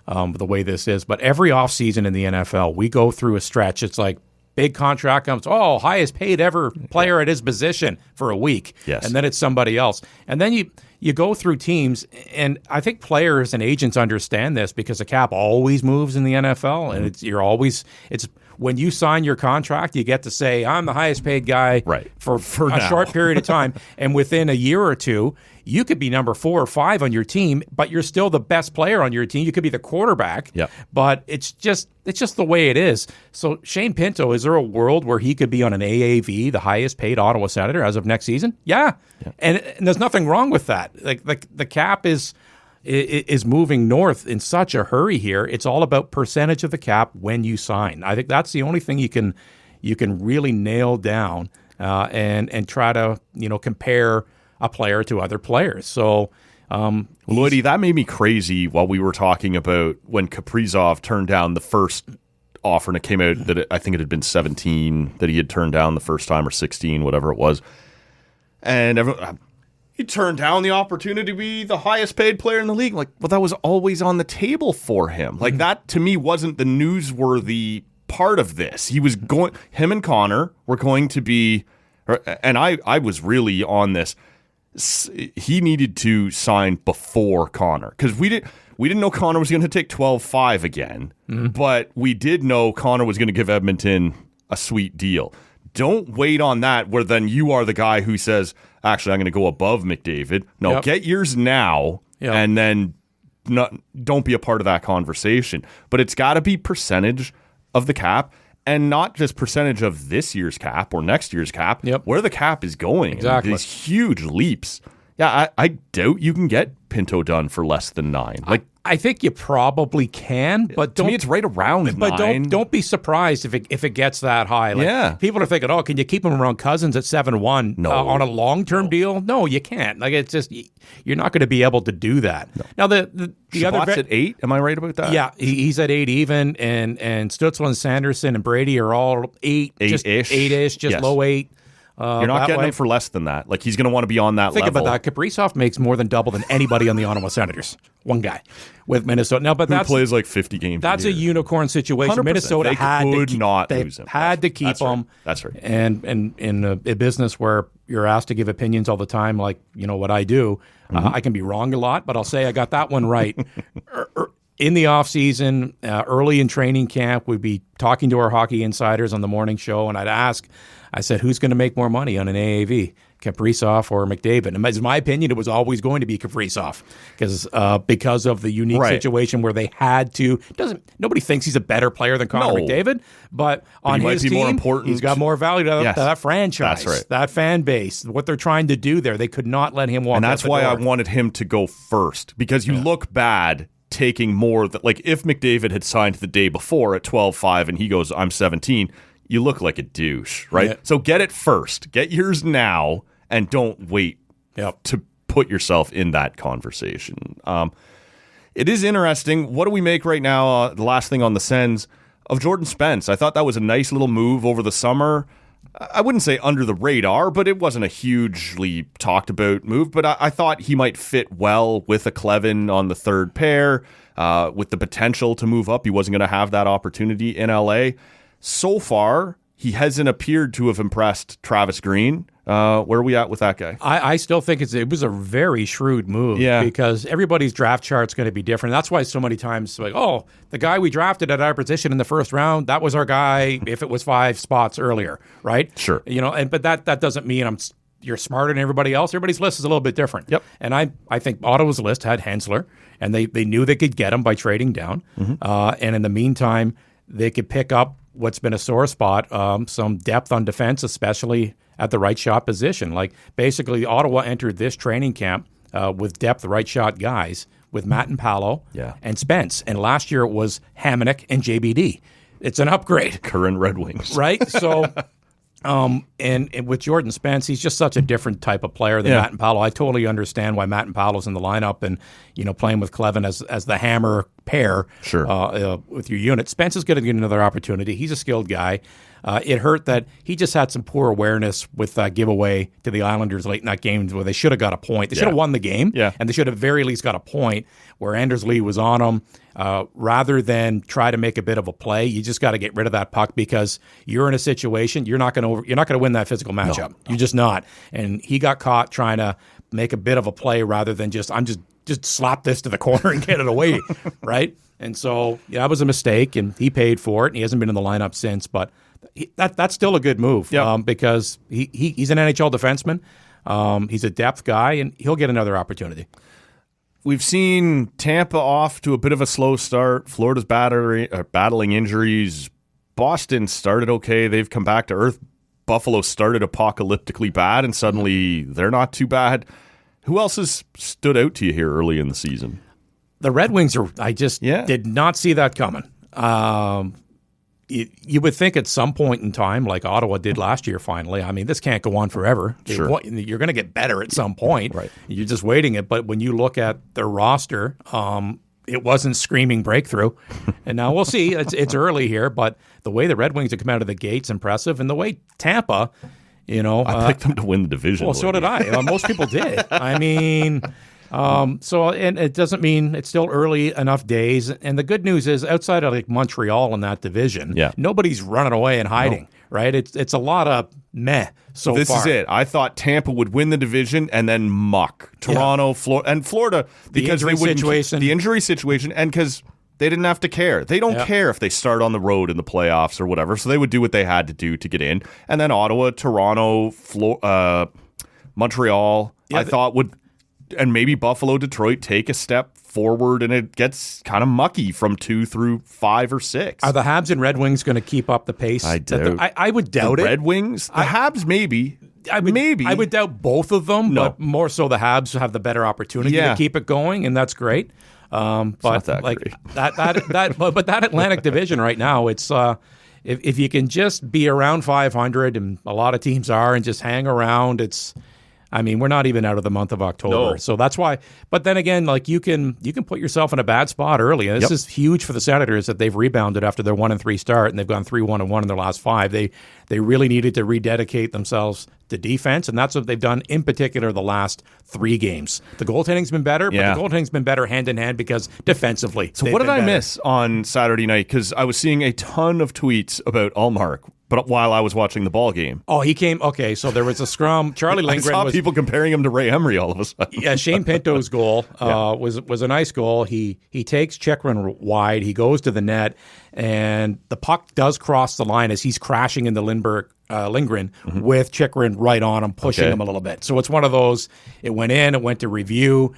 the way this is. But every offseason in the NFL, we go through a stretch. It's like, big contract comes, highest paid ever player at his position for a week.
Yes.
And then it's somebody else. And then you go through teams, and I think players and agents understand this because the cap always moves in the NFL, and it's when you sign your contract, you get to say, I'm the highest paid guy for a short period of time. And within a year or two, you could be number 4 or 5 on your team, but you're still the best player on your team. You could be the quarterback, but it's just the way it is. So Shane Pinto, is there a world where he could be on an AAV, the highest paid Ottawa Senator as of next season? Yeah. And there's nothing wrong with that. Like the cap is moving north in such a hurry here. It's all about percentage of the cap when you sign. I think that's the only thing you can really nail down and try to compare a player to other players. So,
Lloydie, that made me crazy while we were talking about when Kaprizov turned down the first offer, and it came out that I think it had been 17 that he had turned down the first time, or 16, whatever it was. And he turned down the opportunity to be the highest paid player in the league. Like, well, that was always on the table for him. Like, that to me wasn't the newsworthy part of this. Him and Connor were going to be, and I was really on this. He needed to sign before Connor, because we didn't know Connor was going to take 12-5 again, but we did know Connor was going to give Edmonton a sweet deal. Don't wait on that where then you are the guy who says, actually, I'm going to go above McDavid. No, get yours now, and then don't be a part of that conversation. But it's got to be percentage of the cap. And not just percentage of this year's cap or next year's cap, where the cap is going.
Exactly.
These huge leaps. Yeah, I doubt you can get Pinto done for less than 9.
I think you probably can, but
to me it's right around 9.
But don't be surprised if it gets that high. People are thinking, oh, can you keep him around Cousins at 7-1 on a long-term deal? No, you can't. It's just you're not going to be able to do that. No. Now the other
at 8. Am I right about that?
Yeah, he's at 8 even, and Stützle and Sanderson and Brady are all 8-ish, just low 8.
You're not getting him for less than that. He's going to want to be on that level.
Think about that. Kaprizov makes more than double than anybody on the Ottawa Senators. One guy with Minnesota. Now, but that's
plays 50 games.
That's a unicorn situation.
100%.
Minnesota had to
lose him.
Had to keep him.
That's right.
And in a business where you're asked to give opinions all the time, like what I do, I can be wrong a lot, but I'll say I got that one right. In the offseason, early in training camp, we'd be talking to our hockey insiders on the morning show, and I said, who's going to make more money on an AAV, Kaprizov or McDavid? And in my opinion, it was always going to be Kaprizov because of the unique situation where they had to. Nobody thinks he's a better player than Connor McDavid, but on his team, more important. He's got more value to that franchise, that fan base, what they're trying to do there. They could not let him walk.
And that's why I wanted him to go first, because you look bad taking more. If McDavid had signed the day before at 12-5 and he goes, I'm 17, you look like a douche, right? Yeah. So get it first. Get yours now and don't wait to put yourself in that conversation. It is interesting. What do we make right now, the last thing on the Sens, of Jordan Spence? I thought that was a nice little move over the summer. I wouldn't say under the radar, but it wasn't a hugely talked about move. But I thought he might fit well with a Clevin on the third pair, with the potential to move up. He wasn't going to have that opportunity in LA. So far, he hasn't appeared to have impressed Travis Green. Where are we at with that guy?
I still think it was a very shrewd move because everybody's draft chart's going to be different. That's why so many times, the guy we drafted at our position in the first round, that was our guy if it was 5 spots earlier, right?
Sure.
But that doesn't mean you're smarter than everybody else. Everybody's list is a little bit different.
Yep.
And I think Ottawa's list had Hensler, and they knew they could get him by trading down. And in the meantime, they could pick up what's been a sore spot, some depth on defense, especially at the right shot position. Basically, Ottawa entered this training camp with depth right shot guys with Matt and Paolo and Spence. And last year it was Hamonic and JBD. It's an upgrade.
Current Red Wings.
Right? So, and with Jordan Spence, he's just such a different type of player than Matt and Paolo. I totally understand why Matt and Paolo's in the lineup and, playing with Clevin as the hammer pair with your unit. Spence is going to get another opportunity. He's a skilled guy. It hurt that he just had some poor awareness with that giveaway to the Islanders late in that game where they should have got a point. They should have won the game, and they should have very least got a point where Anders Lee was on them. Rather than try to make a bit of a play, you just got to get rid of that puck because you're in a situation you're not going to win that physical matchup. No. You're just not. And he got caught trying to make a bit of a play rather than just slap this to the corner and get it away, right? And so that was a mistake, and he paid for it. And he hasn't been in the lineup since, but that's still a good move because he's an NHL defenseman. He's a depth guy, and he'll get another opportunity.
We've seen Tampa off to a bit of a slow start. Florida's battling injuries. Boston started okay. They've come back to earth. Buffalo started apocalyptically bad, and suddenly they're not too bad. Who else has stood out to you here early in the season?
The Red Wings I just did not see that coming. You would think at some point in time, like Ottawa did last year finally, I mean, this can't go on forever.
Sure.
You're going to get better at some point.
Right.
You're just waiting it. But when you look at their roster, it wasn't screaming breakthrough. And now we'll see. It's early here, but the way the Red Wings have come out of the gate's impressive. And the way Tampa,
I picked them to win the division.
Well, so did I. Most people did. I mean... and it doesn't mean it's still early enough days. And the good news is outside of Montreal in that division, nobody's running away and hiding, right? It's a lot of meh so far.
This is it. I thought Tampa would win the division and then muck. Toronto, Florida, because the injury situation, and because they didn't have to care. They don't care if they start on the road in the playoffs or whatever, so they would do what they had to do to get in. And then Ottawa, Toronto, Montreal, I thought would... And maybe Buffalo, Detroit take a step forward, and it gets kind of mucky from 2 through 5 or 6.
Are the Habs and Red Wings going to keep up the pace?
I doubt.
I would doubt
the
it.
Red Wings? The Habs, maybe. Maybe.
I would doubt both of them, but more so the Habs have the better opportunity to keep it going, and that's great. But
not that
like
great.
but that Atlantic Division right now, it's if you can just be around 500, and a lot of teams are, and just hang around, we're not even out of the month of October.
No.
So that's why. But then again, like you can put yourself in a bad spot early. And this is huge for the Senators that they've rebounded after their 1-3 start, and they've gone 3-1-1 in their last 5. They really needed to rededicate themselves to defense, and that's what they've done in particular the last 3 games. The goaltending's been better, but the goaltending's been better hand in hand because defensively.
So what did I miss on Saturday night? Because I was seeing a ton of tweets about Ullmark, but while I was watching the ball game.
Oh, he came. Okay, so there was a scrum. Charlie Lindgren
I saw people comparing him to Ray Emery all of a sudden.
Yeah, Shane Pinto's goal was a nice goal. He takes Chychrun wide. He goes to the net, and the puck does cross the line as he's crashing into Lindgren with Chychrun right on him, pushing him a little bit. So it's one of those. It went in. It went to review.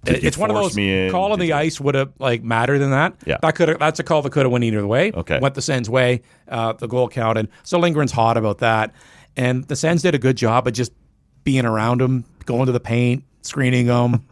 It's one of those. Call on the ice would have mattered in that.
Yeah.
That's a call that could have went either way.
Okay.
Went the Sens' way. The goal counted. So Lindgren's hot about that, and the Sens did a good job of just being around him, going to the paint, screening him.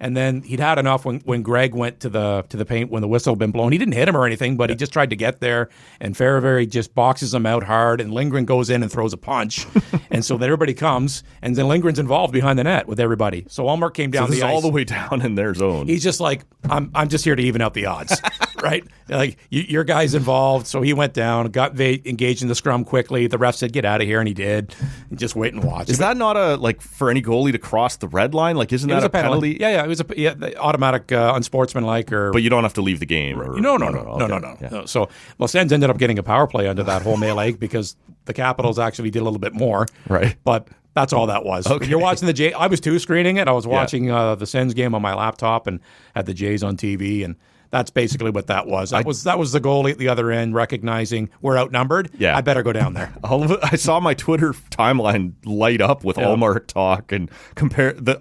And then he'd had enough when Greg went to the paint when the whistle had been blown. He didn't hit him or anything, but he just tried to get there. And Ferravari just boxes him out hard, and Lindgren goes in and throws a punch. And so then everybody comes, and then Lindgren's involved behind the net with everybody. So Ullmark came down
So this
the
is
ice.
all the way down in their zone.
He's just like, I'm just here to even out the odds, right? Like your guy's involved, so he went down, got engaged in the scrum quickly. The ref said, "Get out of here," and he did. And just wait and watch.
Is that not for any goalie to cross the red line? Like, isn't that a penalty?
Yeah, it was the automatic unsportsmanlike.
But you don't have to leave the game.
No. So, Sens ended up getting a power play under that whole melee because the Capitals actually did a little bit more.
Right.
But that's all that was.
Okay.
You're watching the Jays. I was too screening it. I was watching the Sens game on my laptop and had the Jays on TV, and that's basically what that was. That was the goalie at the other end recognizing we're outnumbered.
Yeah.
I better go down there.
I saw my Twitter timeline light up with Ullmark talk and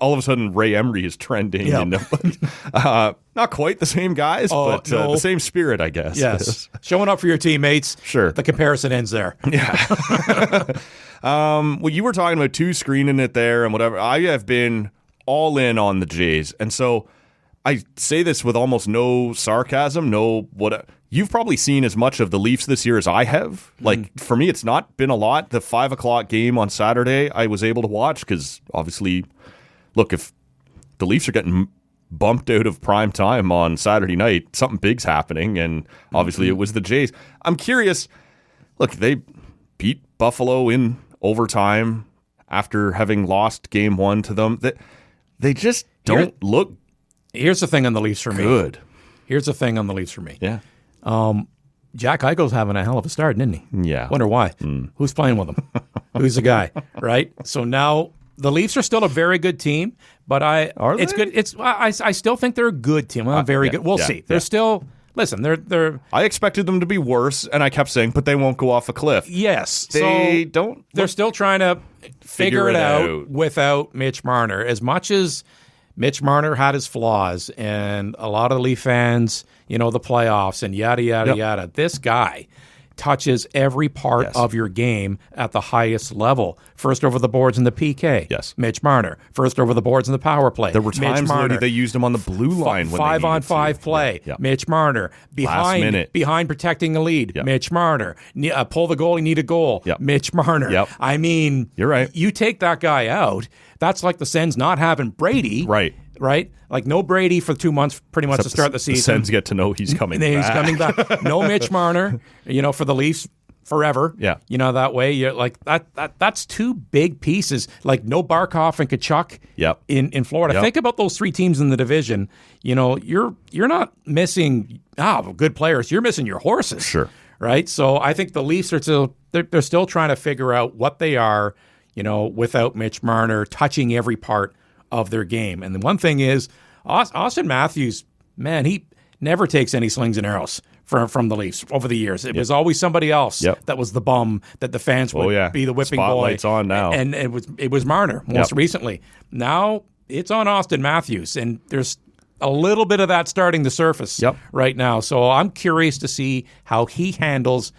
all of a sudden Ray Emery is trending.
Yeah.
Not quite the same guys, but the same spirit, I guess.
Yes. Showing up for your teammates.
Sure.
The comparison ends there.
Yeah. Well, you were talking about 2 screening it there and whatever. I have been all in on the Jays. And so I say this with almost no sarcasm, you've probably seen as much of the Leafs this year as I have. Like, for me, it's not been a lot. The 5:00 game on Saturday, I was able to watch because obviously, look, if the Leafs are getting bumped out of prime time on Saturday night, something big's happening, and obviously it was the Jays. I'm curious, look, they beat Buffalo in overtime after having lost game 1 to them. They just don't look
Here's the thing on the Leafs for me.
good.
Here's the thing on the Leafs for me.
Yeah.
Jack Eichel's having a hell of a start, didn't he?
Yeah.
Wonder why. Who's playing with him? Who's the guy? Right? So now the Leafs are still a very good team, but it's
they?
good. I still think they're a good team. Well, very good. We'll see. They're still listen, they're
I expected them to be worse, and I kept saying, but they won't go off a cliff.
yes.
They
so
don't.
They're still trying to figure it out without Mitch Marner. As much as Mitch Marner had his flaws, and a lot of Leaf fans, the playoffs and yada, yada, yada. This guy touches every part of your game at the highest level. First over the boards in the PK.
Yes.
Mitch Marner. First over the boards in the power play.
There were times where they used him on the blue line. When
5-on-5 play.
Yeah.
Mitch Marner. Behind protecting a lead.
Yep.
Mitch Marner. Pull the goalie, need a goal.
Yep.
Mitch Marner.
Yep.
I mean,
you're right.
You take that guy out, that's like the Sens not having Brady.
Right.
Like no Brady for 2 months pretty much to start the season.
The Sens get to know he's coming back.
He's coming back. No Mitch Marner, for the Leafs forever.
Yeah.
That way you're like that's 2 big pieces. Like no Barkov and Tkachuk in Florida.
Yep.
Think about those 3 teams in the division. You're not missing good players. You're missing your horses.
Sure.
Right? So I think the Leafs are they're still trying to figure out what they are, without Mitch Marner touching every part of their game. And the one thing is, Austin Matthews, man, he never takes any slings and arrows from the Leafs over the years. It was always somebody else that was the bum that the fans would be the whipping
Spotlight's
boy.
On now.
And it was Marner most recently. Now it's on Austin Matthews, and there's a little bit of that starting to surface right now. So I'm curious to see how he handles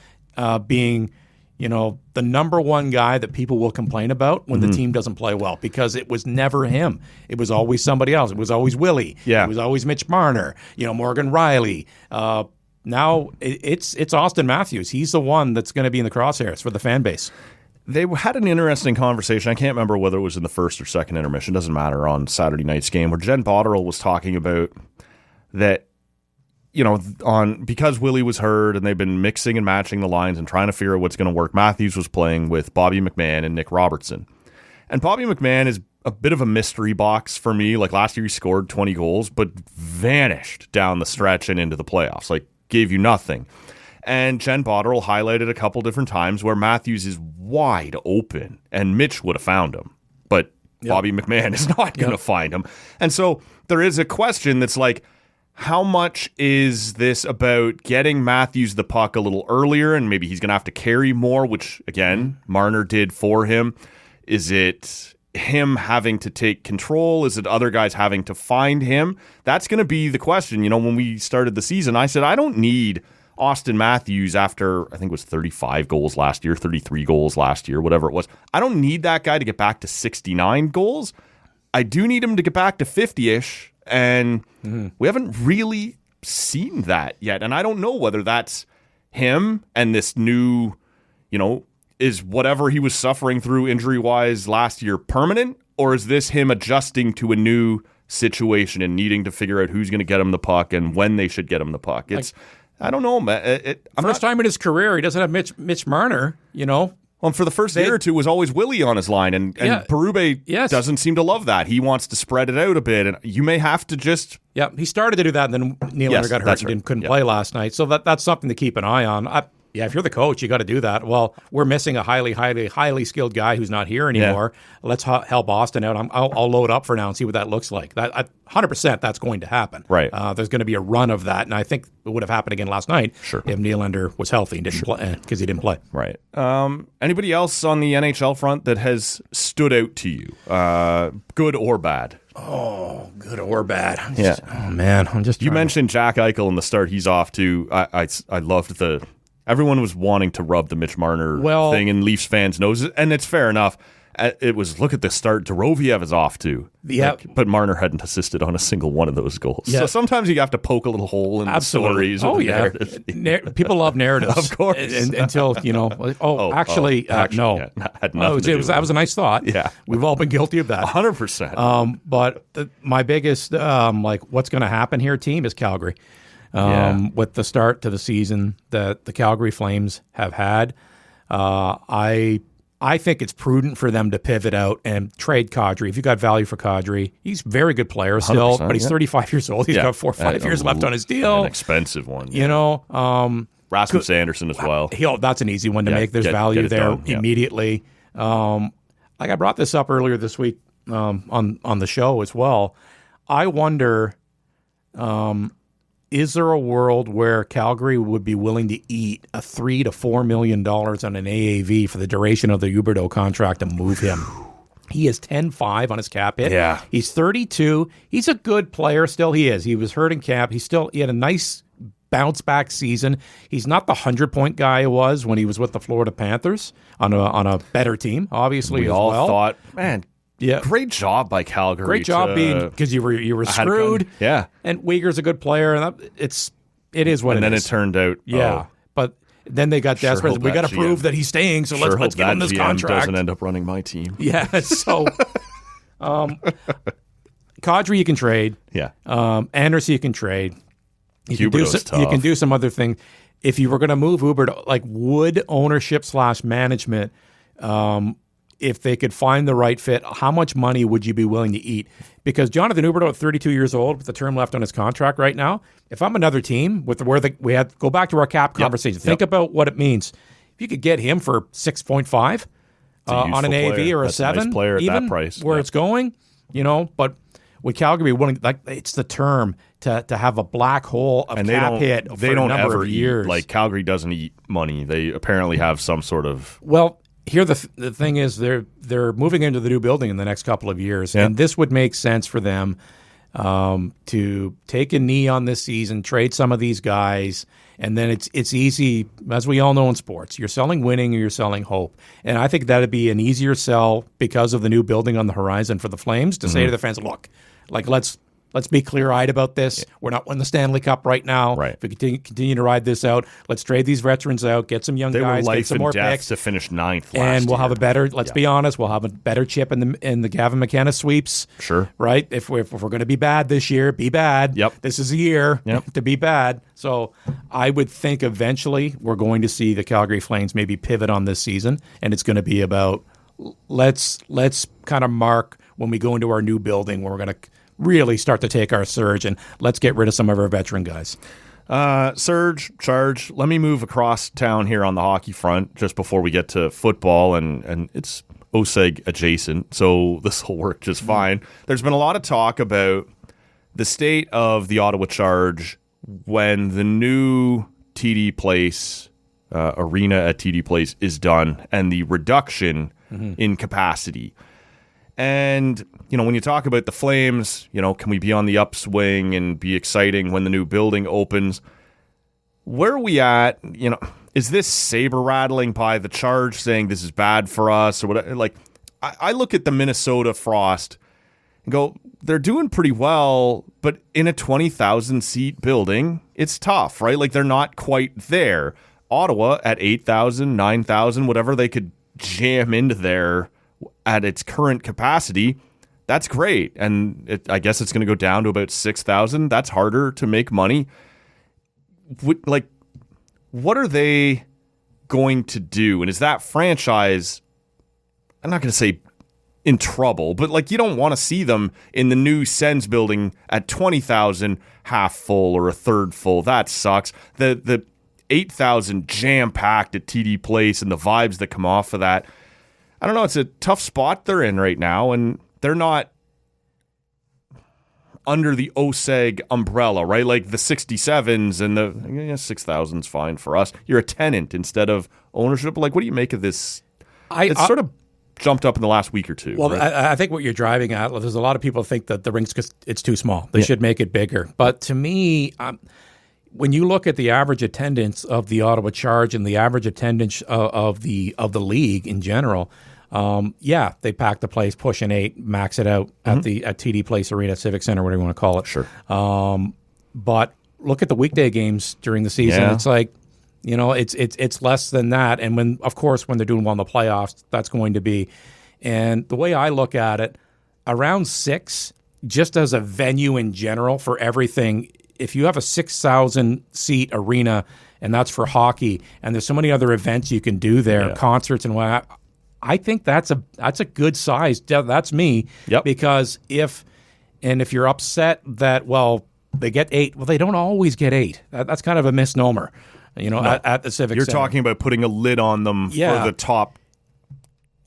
being, the number one guy that people will complain about when the team doesn't play well, because it was never him. It was always somebody else. It was always Willie.
Yeah.
It was always Mitch Marner, Morgan Riley. Now it's Austin Matthews. He's the one that's going to be in the crosshairs for the fan base.
They had an interesting conversation. I can't remember whether it was in the first or second intermission. Doesn't matter, on Saturday night's game, where Jen Botterill was talking about that, because Willie was hurt and they've been mixing and matching the lines and trying to figure out what's going to work. Matthews was playing with Bobby McMahon and Nick Robertson. And Bobby McMahon is a bit of a mystery box for me. Like, last year he scored 20 goals, but vanished down the stretch and into the playoffs. Like, gave you nothing. And Jen Botterill highlighted a couple different times where Matthews is wide open and Mitch would have found him. But Bobby McMahon is not going to find him. And so there is a question that's like, how much is this about getting Matthews the puck a little earlier, and maybe he's going to have to carry more, which, again, Marner did for him? Is it him having to take control? Is it other guys having to find him? That's going to be the question. When we started the season, I said, I don't need Austin Matthews after, I think it was 35 goals last year, 33 goals last year, whatever it was. I don't need that guy to get back to 69 goals. I do need him to get back to 50-ish. And we haven't really seen that yet. And I don't know whether that's him and this new, is whatever he was suffering through injury-wise last year permanent, or is this him adjusting to a new situation and needing to figure out who's going to get him the puck and when they should get him the puck? I don't know, man.
First time in his career, he doesn't have Mitch Marner,
Well, for the first year or two, it was always Willie on his line, and Berube doesn't seem to love that. He wants to spread it out a bit, and you may have to just... Yeah,
he started to do that, and then Nylander got hurt and couldn't play last night. So that's something to keep an eye on. If you're the coach, you got to do that. Well, we're missing a highly skilled guy who's not here anymore. Yeah. Let's help Austin out. I'll load up for now and see what that looks like. 100% that's going to happen.
Right.
There's going to be a run of that, and I think it would have happened again last night if Nylander was healthy and didn't play, because he didn't play.
Right. Anybody else on the NHL front that has stood out to you, good or bad?
Oh, good or bad.
I'm just. You mentioned Jack Eichel in the start. He's off to. I loved the. Everyone was wanting to rub the Mitch Marner thing in Leafs fans' noses, and it's fair enough. It was, look at the start Dorofiev is off to.
Yeah.
But Marner hadn't assisted on a single one of those goals. Yeah. So sometimes you have to poke a little hole in the stories.
Oh, yeah. People love narratives.
Of course.
Until, no.
Had nothing to do with
that was a nice thought.
Yeah.
We've all been guilty of that.
100%.
But my biggest, what's going to happen here, team, is Calgary. With the start to the season that the Calgary Flames have had. I think it's prudent for them to pivot out and trade Kadri. If you got value for Kadri, he's a very good player still, but he's 35 years old. He's got 4 or 5 years left on his deal.
An expensive one.
Rasmus
Anderson as well.
That's an easy one to make. There's value there immediately. I brought this up earlier this week on the show as well. I wonder... is there a world where Calgary would be willing to eat a $3 to $4 million on an AAV for the duration of the Huberdeau contract and move him? He is 10-5 on his cap hit.
Yeah.
He's 32. He's a good player still. He is. He was hurt in camp. He had a nice bounce back season. He's not the 100-point guy he was when he was with the Florida Panthers on a better team, obviously.
We all thought, man,
yeah,
great job by Calgary.
Great job being, because you were screwed.
Yeah,
and Uyghur's a good player, and it is what it is.
And then it turned out,
but then they got desperate. We got to prove that he's staying, so let's give him this contract.
Doesn't end up running my team.
Yeah, so Kadri you can trade.
Yeah,
Anderson you can trade. You
can
do some other thing. If you were going to move Uber, would ownership / management, if they could find the right fit, how much money would you be willing to eat? Because Jonathan Huberdeau at 32 years old with the term left on his contract right now, if I'm another team go back to our cap conversation, think about what it means. If you could get him for 6.5 on an AV or a 7,
nice player at that price,
where it's going, but would Calgary be willing, it's the term to have a black hole of cap hit for a number of years.
Calgary doesn't eat money. They apparently have some sort of...
Well, here the thing is they're moving into the new building in the next couple of years, and this would make sense for them. to take a knee on this season, trade some of these guys, and then it's easy, as we all know in sports. You're selling winning or you're selling hope. And I think that'd be an easier sell because of the new building on the horizon for the Flames to say to the fans, look, like let's be clear-eyed about this. We're not winning the Stanley Cup right now.
Right.
If we continue to ride this out, let's trade these veterans out, get some young guys, get some more picks.
To finish ninth last
and we'll
year.
have a better, let's be honest, we'll have a better chip in the Gavin McKenna sweeps.
Sure.
Right? If we're going to be bad this year, be bad.
Yep.
This is a year to be bad. So I would think eventually we're going to see the Calgary Flames maybe pivot on this season, and it's going to be about let's kind of mark when we go into our new building where we're going to really start to take our surge, and let's get rid of some of our veteran guys.
Surge, Charge, let me move across town here on the hockey front just before we get to football, and it's OSEG adjacent, so this will work just fine. There's been a lot of talk about the state of the Ottawa Charge when the new TD Place arena at TD Place is done and the reduction in capacity. And, when you talk about the Flames, can we be on the upswing and be exciting when the new building opens? Where are we at? Is this saber rattling by the Charge saying this is bad for us or whatever? Like, I look at the Minnesota Frost and go, they're doing pretty well, but in a 20,000 seat building, it's tough, right? Like, they're not quite there. Ottawa at 8,000, 9,000, whatever they could jam into there at its current capacity, that's great. And I guess it's going to go down to about 6,000. That's harder to make money. What are they going to do? And is that franchise, I'm not going to say in trouble, but you don't want to see them in the new Sens building at 20,000 half full or a third full. That sucks. The 8,000 jam-packed at TD Place and the vibes that come off of that, I don't know. It's a tough spot they're in right now, and they're not under the OSEG umbrella, right? Like the 67s and the 6,000's fine for us. You're a tenant instead of ownership. What do you make of this? It's sort of jumped up in the last week or two.
Well,
right?
I think what you're driving at, there's a lot of people who think that the ring's it's too small. They should make it bigger. But to me, when you look at the average attendance of the Ottawa Charge and the average attendance of the league in general, they pack the place, push an 8, max it out at TD Place Arena, Civic Center, whatever you want to call it.
Sure.
But look at the weekday games during the season.
Yeah.
It's like, it's less than that. And when they're doing well in the playoffs, that's going to be. And the way I look at it, around 6, just as a venue in general for everything, if you have a 6,000 seat arena and that's for hockey, and there's so many other events you can do there, concerts and whatnot, I think that's a good size. That's me.
Yep.
Because if you're upset that they get 8, they don't always get 8. That's kind of a misnomer. At the Civic
You're
Center.
talking about putting a lid on them for the top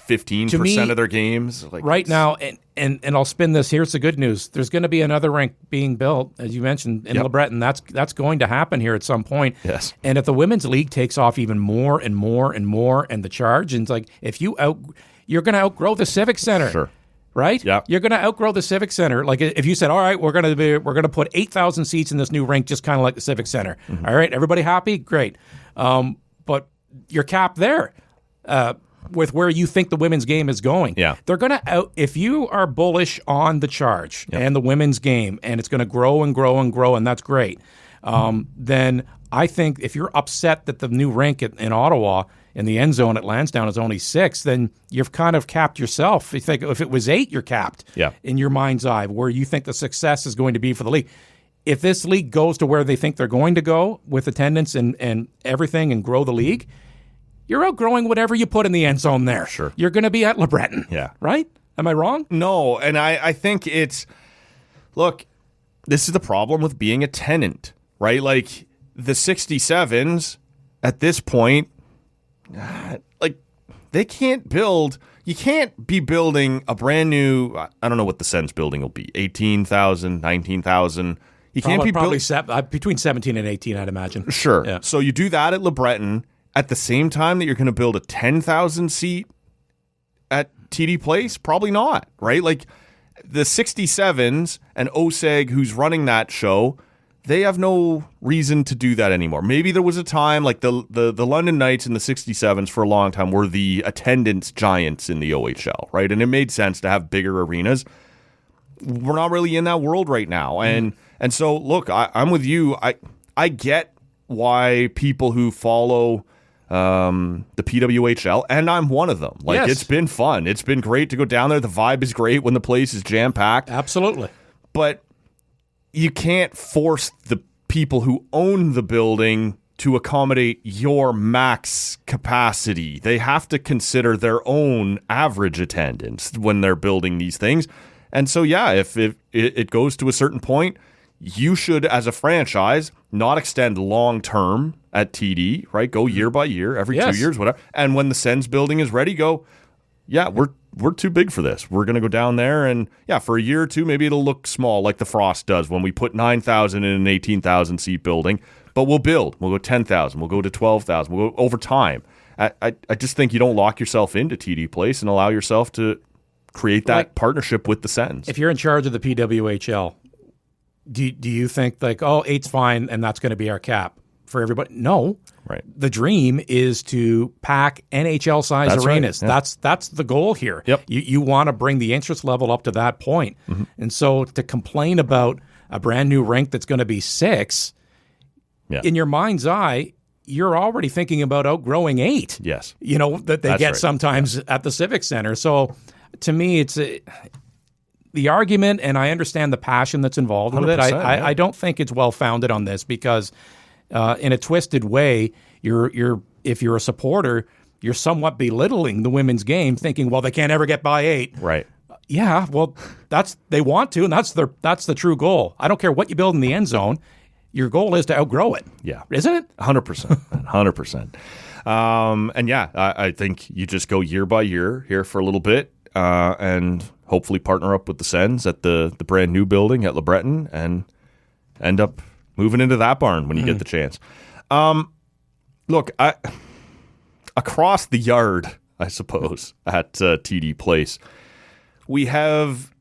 15% of their games.
Right now, and I'll spin this. Here's the good news. There's going to be another rink being built, as you mentioned, in LeBreton. That's going to happen here at some point.
Yes.
And if the women's league takes off even more and more and more, and the Charge, and if you're going to outgrow the Civic Center.
Sure.
Right?
Yeah.
You're going to outgrow the Civic Center. Like if you said, all right, we're going to put 8,000 seats in this new rink, just kind of like the Civic Center. All right, everybody happy? Great. But you're capped there with where you think the women's game is going.
Yeah.
They're going to if you are bullish on the Charge and the women's game, and it's going to grow and grow and grow, and that's great. Then I think if you're upset that the new rink in Ottawa in the end zone at Lansdowne is only 6, then you've kind of capped yourself. You think if it was 8, you're capped in your mind's eye, where you think the success is going to be for the league. If this league goes to where they think they're going to go with attendance and everything and grow the league, you're outgrowing whatever you put in the end zone there.
Sure.
You're going to be at LeBreton.
Yeah.
Right? Am I wrong?
No, and I think look, this is the problem with being a tenant, right? Like the 67s at this point, they can't build. You can't be building a brand new. I don't know what the Sens building will be. 18,000, 19,000. You can't be
probably
building
between 17 and 18, I'd imagine.
Sure.
Yeah.
So you do that at LeBreton at the same time that you're going to build a 10,000 seat at TD Place? Probably not, right? the 67s and OSEG, who's running that show, they have no reason to do that anymore. Maybe there was a time like the London Knights and the 67s for a long time were the attendance giants in the OHL, right? And it made sense to have bigger arenas. We're not really in that world right now. And so, look, I'm with you. I get why people who follow the PWHL, and I'm one of them. Like,
yes.
It's been fun. It's been great to go down there. The vibe is great when the place is jam-packed.
Absolutely.
But you can't force the people who own the building to accommodate your max capacity. They have to consider their own average attendance when they're building these things. And so, yeah, if it goes to a certain point, you should, as a franchise, not extend long-term at TD, right? Go year by year, every 2 years, whatever. And when the Sens building is ready, go, yeah, we're too big for this. We're going to go down there and, yeah, for a year or two, maybe it'll look small like the Frost does when we put 9,000 in an 18,000 seat building. But we'll build. We'll go 10,000. We'll go to 12,000. We'll go over time. I just think you don't lock yourself into TD Place and allow yourself to create that partnership with the Sens.
If you're in charge of the PWHL, do you think like, oh, 8's fine and that's going to be our cap for everybody? No.
Right.
The dream is to pack NHL-sized arenas.
Right. Yeah.
That's the goal here.
Yep.
You want to bring the interest level up to that point. Mm-hmm. And so to complain about a brand new rink that's going to be 6, in your mind's eye, you're already thinking about outgrowing 8.
Yes.
You know, that they get sometimes at the Civic Center. So to me, it's the argument, and I understand the passion that's involved with it. I don't think it's well-founded on this because in a twisted way, if you're a supporter, you're somewhat belittling the women's game, thinking, well, they can't ever get by 8.
Right.
Yeah, well, they want to, and that's the true goal. I don't care what you build in the end zone. Your goal is to outgrow it.
Yeah.
Isn't it?
100%. 100%. And yeah, I think you just go year by year here for a little bit and hopefully partner up with the Sens at the brand new building at LeBreton and end up moving into that barn when you get the chance. Look, across the yard, I suppose, at TD Place, we have,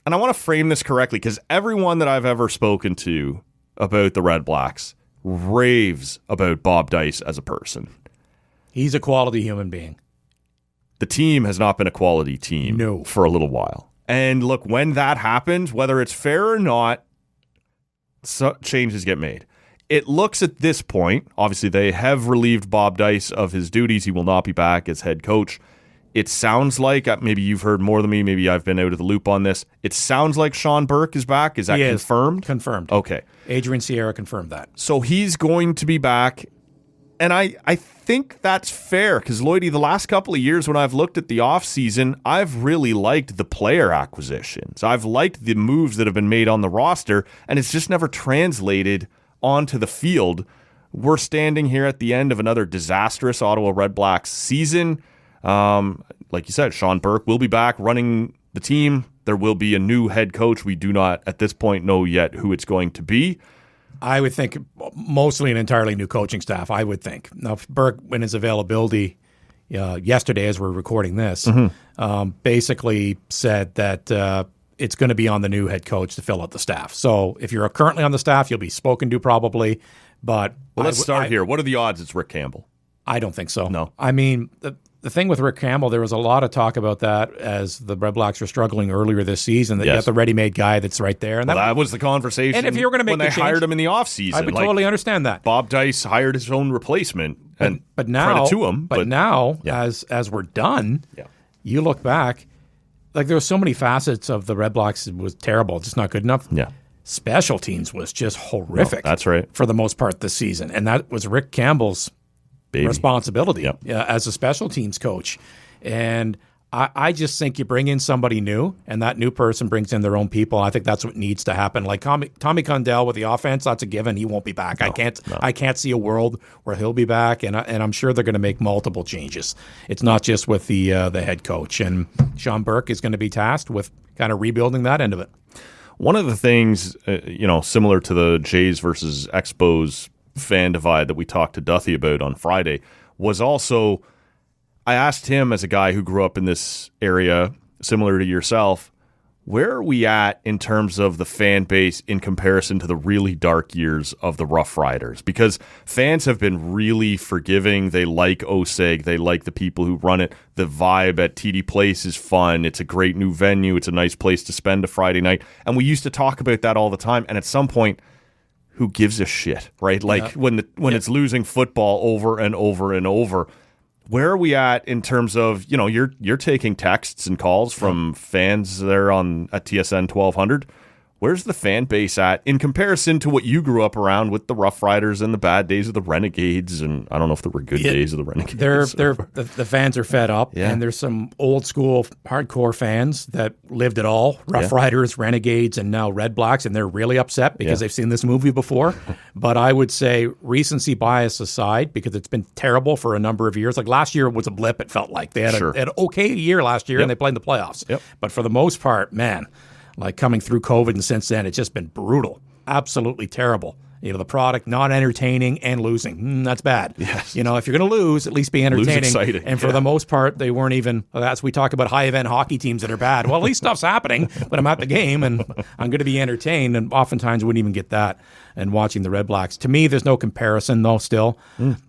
and I want to frame this correctly because everyone that I've ever spoken to about the Red Blacks raves about Bob Dice as a person.
He's a quality human being.
The team has not been a quality team for a little while. And look, when that happens, whether it's fair or not, changes get made. It looks at this point, obviously they have relieved Bob Dice of his duties. He will not be back as head coach. It sounds like, maybe you've heard more than me, maybe I've been out of the loop on this. It sounds like Sean Burke is back. Is that confirmed?
Confirmed.
Okay.
Adrian Sierra confirmed that.
So he's going to be back. And I think that's fair because, Lloydie, the last couple of years when I've looked at the offseason, I've really liked the player acquisitions. I've liked the moves that have been made on the roster, and it's just never translated onto the field. We're standing here at the end of another disastrous Ottawa REDBLACKs season. Like you said, Sean Burke will be back running the team. There will be a new head coach. We do not, at this point, know yet who it's going to be.
I would think mostly an entirely new coaching staff, I would think. Now, Burke, in his availability yesterday as we're recording this, basically said that it's going to be on the new head coach to fill out the staff. So if you're currently on the staff, you'll be spoken to probably. But
let's start here. What are the odds it's Rick Campbell?
I don't think so.
No.
I mean, the thing with Rick Campbell, there was a lot of talk about that as the Red Blacks were struggling earlier this season, that you got the ready-made guy that's right there. And
that was the conversation.
And if you were going to make
when they hired him in the offseason.
I would totally understand that.
Bob Dice hired his own replacement.
But now,
credit to him.
But now, as we're done, you look back, like there were so many facets of the Red Blacks. It was terrible, just not good enough.
Yeah.
Special teams was just horrific.
That's right.
For the most part this season. And that was Rick Campbell's responsibility as a special teams coach. And I just think you bring in somebody new, and that new person brings in their own people. I think that's what needs to happen. Like Tommy Condell with the offense, that's a given. He won't be back. I can't see a world where he'll be back, and I'm sure they're going to make multiple changes. It's not just with the head coach. And Sean Burke is going to be tasked with kind of rebuilding that end of it.
One of the things, similar to the Jays versus Expos fan divide that we talked to Duthie about on Friday, was also, I asked him as a guy who grew up in this area, similar to yourself, Where are we at in terms of the fan base in comparison to the really dark years of the Rough Riders? Because fans have been really forgiving. They like OSEG. They like the people who run it. The vibe at TD Place is fun. It's a great new venue. It's a nice place to spend a Friday night. And we used to talk about that all the time. And at some point, who gives a shit, right? Like when it's losing football over and over and over. Where are we at in terms of, you're taking texts and calls from fans there at TSN 1200. Where's the fan base at in comparison to what you grew up around with the Rough Riders and the bad days of the Renegades? And I don't know if there were good days of the Renegades.
The fans are fed up, and there's some old school hardcore fans that lived it all. Rough Riders, Renegades, and now Red Blacks, and they're really upset because they've seen this movie before. But I would say recency bias aside, because it's been terrible for a number of years. Like last year was a blip, it felt like. They had an okay year last year, and they played in the playoffs. Yep. But for the most part, man, like coming through COVID and since then, it's just been brutal. Absolutely terrible. The product, not entertaining and losing. That's bad. Yes. If you're going to lose, at least be entertaining.
Lose exciting.
And for the most part, they weren't even, as we talk about high-event hockey teams that are bad. Well, at least stuff's happening when I'm at the game and I'm going to be entertained. And oftentimes wouldn't even get that and watching the Red Blacks. To me, there's no comparison, though, still.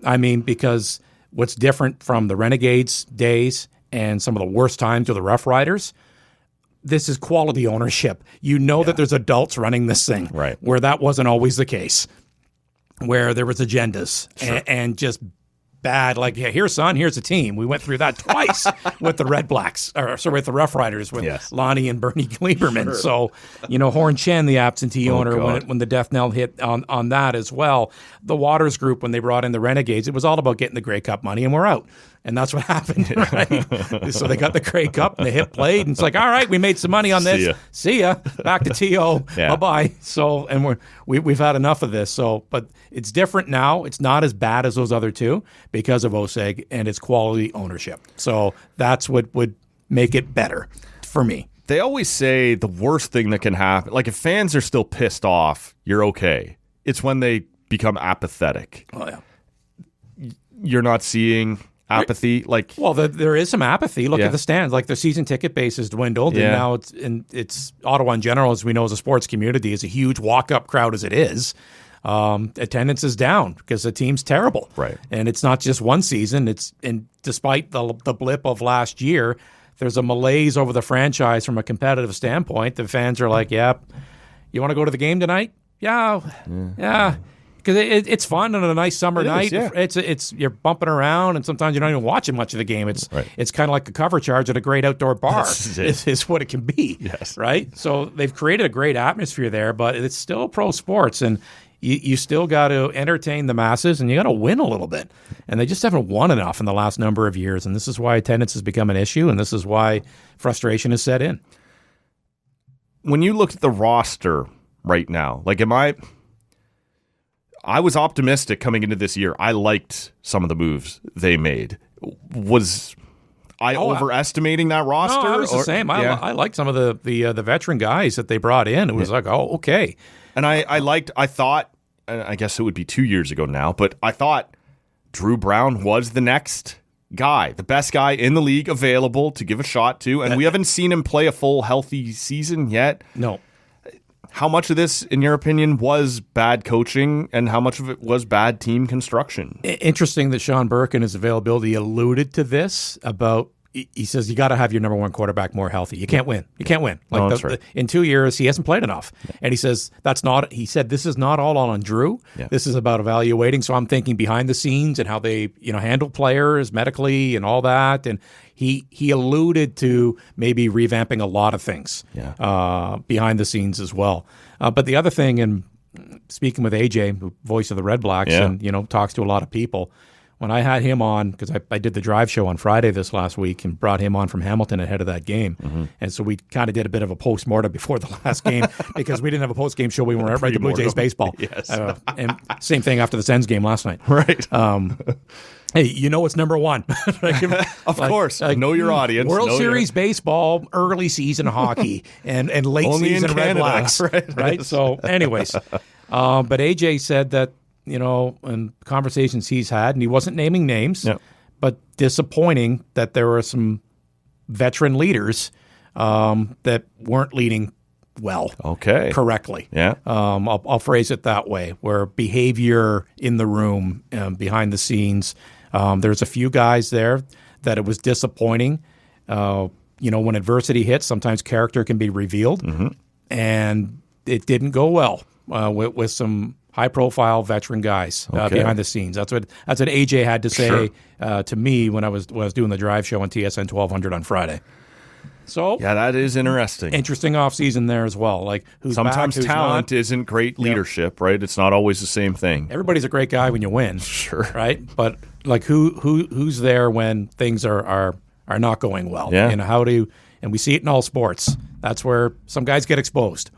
I mean, because what's different from the Renegades days and some of the worst times of the Rough Riders, this is quality ownership. That there's adults running this thing,
right?
Where that wasn't always the case, where there was agendas and just bad. Like, here, son, here's a team. We went through that twice with the Red Blacks, with the Rough Riders, with Lonnie and Bernie Gleiberman. So, Horn Chen, the absentee owner, when the death knell hit on that as well. The Waters Group, when they brought in the Renegades, it was all about getting the Grey Cup money, and we're out. And that's what happened, right? So they got the Grey Cup, and they hit played, and it's like, all right, we made some money on this. See ya. Back to TO. Bye-bye. So, and we've had enough of this. So, but it's different now. It's not as bad as those other two because of OSEG and its quality ownership. So that's what would make it better for me.
They always say the worst thing that can happen, like if fans are still pissed off, you're okay. It's when they become apathetic.
Oh, yeah.
You're not seeing apathy,
there is some apathy. Look at the stands. Like the season ticket base has dwindled, and now it's Ottawa in general, as we know, as a sports community, is a huge walk-up crowd as it is. Attendance is down because the team's terrible,
right? And
it's not just one season. And despite the blip of last year, there's a malaise over the franchise from a competitive standpoint. The fans are like, "Yeah, you want to go to the game tonight? Yeah." Because it's fun on a nice summer night. It's you're bumping around, and sometimes you're not even watching much of the game. It's kind of like a cover charge at a great outdoor bar. Is what it can be.
Yes.
Right? So they've created a great atmosphere there, but it's still pro sports, and you still got to entertain the masses, and you got to win a little bit. And they just haven't won enough in the last number of years, and this is why attendance has become an issue, and this is why frustration has set in.
When you look at the roster right now, like I was optimistic coming into this year. I liked some of the moves they made. Was I overestimating that roster?
No, I was the same. I liked some of the veteran guys that they brought in. It was like, okay.
And I thought, and I guess it would be 2 years ago now, but I thought Drew Brown was the next guy, the best guy in the league available to give a shot to. And we haven't seen him play a full healthy season yet.
No.
How much of this, in your opinion, was bad coaching and how much of it was bad team construction?
Interesting that Sean Burke in his availability alluded to this about, he says, you got to have your number one quarterback more healthy. You can't win.
That's right.
In 2 years, he hasn't played enough. And he says, he said, this is not all on Drew. Yeah. This is about evaluating. So I'm thinking behind the scenes and how they, handle players medically and all that. And he alluded to maybe revamping a lot of things behind the scenes as well. But the other thing, and speaking with AJ, the voice of the Red Blacks, and talks to a lot of people, when I had him on, because I did the drive show on Friday this last week and brought him on from Hamilton ahead of that game. And so we kind of did a bit of a post-mortem before the last game because we didn't have a post-game show. We weren't right to Blue Jays baseball.
Yes.
And same thing after the Sens game last night.
Right.
Hey, it's number one.
Of course. Know your audience.
World Series baseball, early season hockey, and late
only
season
in
Red
Canada.
Blacks. Right? So anyways, but AJ said that, in conversations he's had, and he wasn't naming names, but disappointing that there were some veteran leaders that weren't leading correctly.
Yeah.
I'll phrase it that way, where behavior in the room, behind the scenes, there's a few guys there that it was disappointing. When adversity hits, sometimes character can be revealed, and it didn't go well with some high-profile veteran guys behind the scenes. That's what AJ had to say to me when I was doing the drive show on TSN 1200 on Friday. So
yeah, that is interesting.
Interesting offseason there as well. Like
sometimes
back,
talent isn't great leadership, right? It's not always the same thing.
Everybody's a great guy when you win,
sure,
right? But like who's there when things are not going well?
Yeah.
And we see it in all sports. That's where some guys get exposed.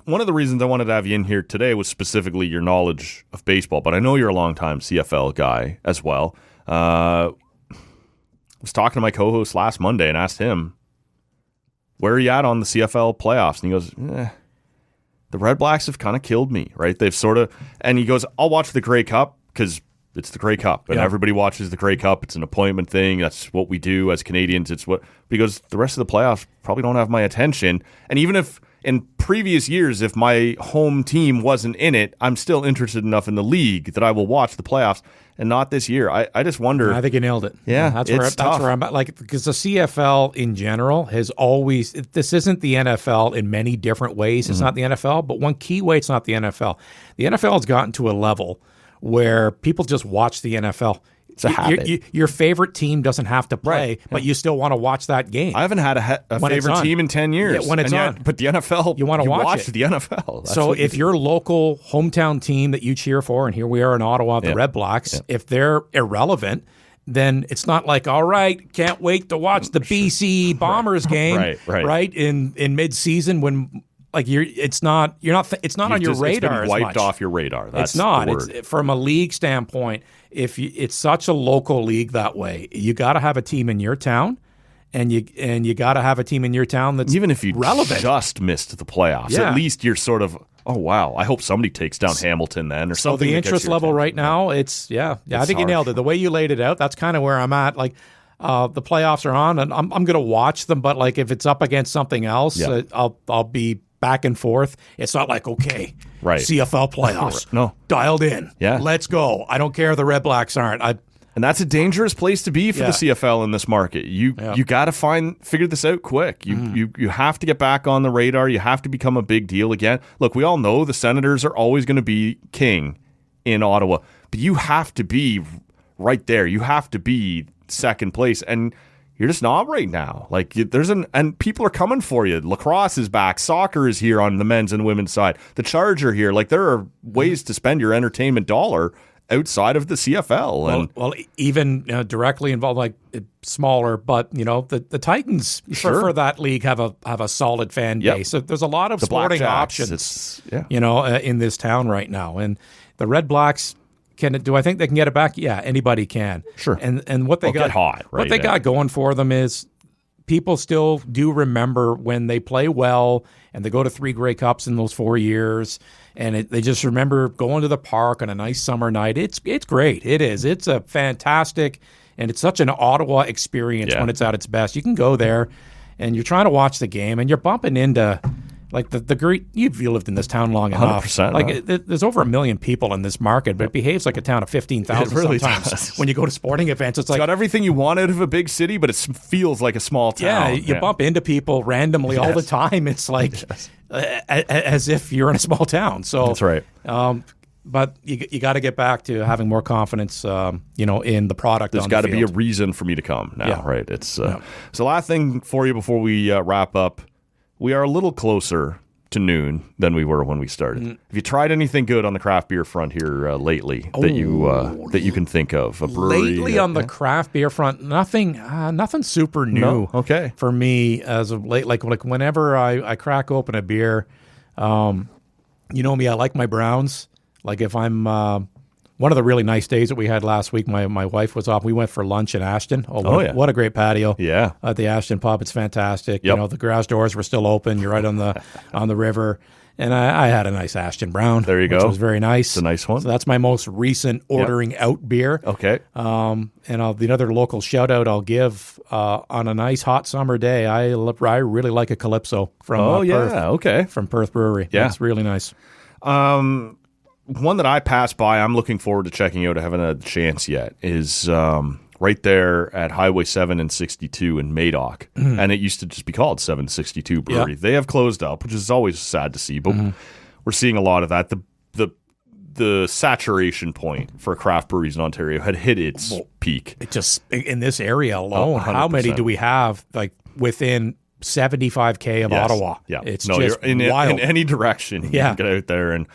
One of the reasons I wanted to have you in here today was specifically your knowledge of baseball, but I know you're a longtime CFL guy as well. I was talking to my co-host last Monday and asked him, where are you at on the CFL playoffs? And he goes, the Red Blacks have kind of killed me, right? They've sort of, and he goes, I'll watch the Grey Cup because it's the Grey Cup, and everybody watches the Grey Cup. It's an appointment thing. That's what we do as Canadians. Because the rest of the playoffs probably don't have my attention. And even if in previous years, if my home team wasn't in it, I'm still interested enough in the league that I will watch the playoffs. And not this year. I just wonder.
I think you nailed it.
Yeah,
that's where I'm at. Like, because the CFL in general has always. This isn't the NFL in many different ways. It's not the NFL, but one key way it's not the NFL. The NFL has gotten to a level where people just watch the NFL.
It's a habit.
Your favorite team doesn't have to play, but you still want to watch that game.
I haven't had a favorite team in 10 years.
Yeah, when it's on.
But the NFL,
you want to watch
the NFL. That's
so if your local hometown team that you cheer for, and here we are in Ottawa, the Red Blacks, if they're irrelevant, then it's not like, all right, can't wait to watch the BC Bombers game, right? In mid-season when. Like it's not on your radar.
It's been wiped
as much.
off your radar. That's
it's not.
The word.
It's from a league standpoint. It's such a local league that way. You got to have a team in your town, and you got to have a team in your town that's
even if you
relevant.
Just missed the playoffs. At least you're sort of wow. I hope somebody takes down Hamilton then, or something.
So the interest level right now, it's I think you nailed it. The way you laid it out, that's kind of where I'm at. Like. The playoffs are on, and I'm going to watch them. But like if it's up against something else, I'll be back and forth. It's not like CFL playoffs,
no,
dialed in, let's go. I don't care if the Red Blacks aren't.
And that's a dangerous place to be for the CFL in this market. You got to figure this out quick. You have to get back on the radar. You have to become a big deal again. Look, we all know the Senators are always going to be king in Ottawa, but you have to be right there. You have to be second place, and you're just not right now. Like and people are coming for you. Lacrosse is back. Soccer is here on the men's and women's side. The Charge are here. Like there are ways to spend your entertainment dollar outside of the CFL.
Well, even directly involved, like smaller, but the Titans for that league have a solid fan base. So there's a lot of sporting options. In this town right now, and the Red Blacks. Do I think they can get it back? Yeah, anybody can.
Sure.
And what they got
hot, right?
What they got going for them is people still do remember when they play well and they go to 3 Grey Cups in those 4 years, and they just remember going to the park on a nice summer night. It's great. It is. It's a fantastic, and it's such an Ottawa experience when it's at its best. You can go there, and you're trying to watch the game, and you're bumping into. Like the great, you've lived in this town long enough.
100%.
Like there's over 1 million people in this market, but it behaves like a town of 15,000
really
sometimes.
Does.
When you go to sporting events, it's like
got everything you want out of a big city, but it feels like a small town.
Yeah, you bump into people randomly all the time. It's like as if you're in a small town. So
that's right.
But you got to get back to having more confidence, in the product.
There's got to be a reason for me to come now, right? It's so. Last thing for you before we wrap up. We are a little closer to noon than we were when we started. Have you tried anything good on the craft beer front here lately that you can think of? A brewery?
Lately on the craft beer front, nothing super new.
No? Okay.
For me as of late, like whenever I crack open a beer, you know me, I like my browns. Like if I'm One of the really nice days that we had last week, my wife was off. We went for lunch in Ashton. What a great patio.
Yeah.
At the Ashton pub. It's fantastic.
Yep.
You know, the garage doors were still open. You're right on the river. And I had a nice Ashton Brown.
There you go.
Which was very nice.
It's a nice one.
So that's my most recent ordering out beer.
Okay.
And the other local shout out I'll give on a nice hot summer day. I really like a Calypso from Perth.
Okay.
From Perth Brewery.
Yeah.
It's really nice.
One that I passed by, I'm looking forward to checking out. I haven't had the chance yet. Is right there at Highway 7 and 62 in Madoc, and it used to just be called 762 Brewery.
Yeah.
They have closed up, which is always sad to see, but we're seeing a lot of that. The saturation point for craft breweries in Ontario had hit its peak.
It just in this area alone,
100%.
how many do we have like within 75K of Ottawa?
Yeah,
it's
no,
just
you're
wild.
in any direction. You
Yeah.
can get out there, and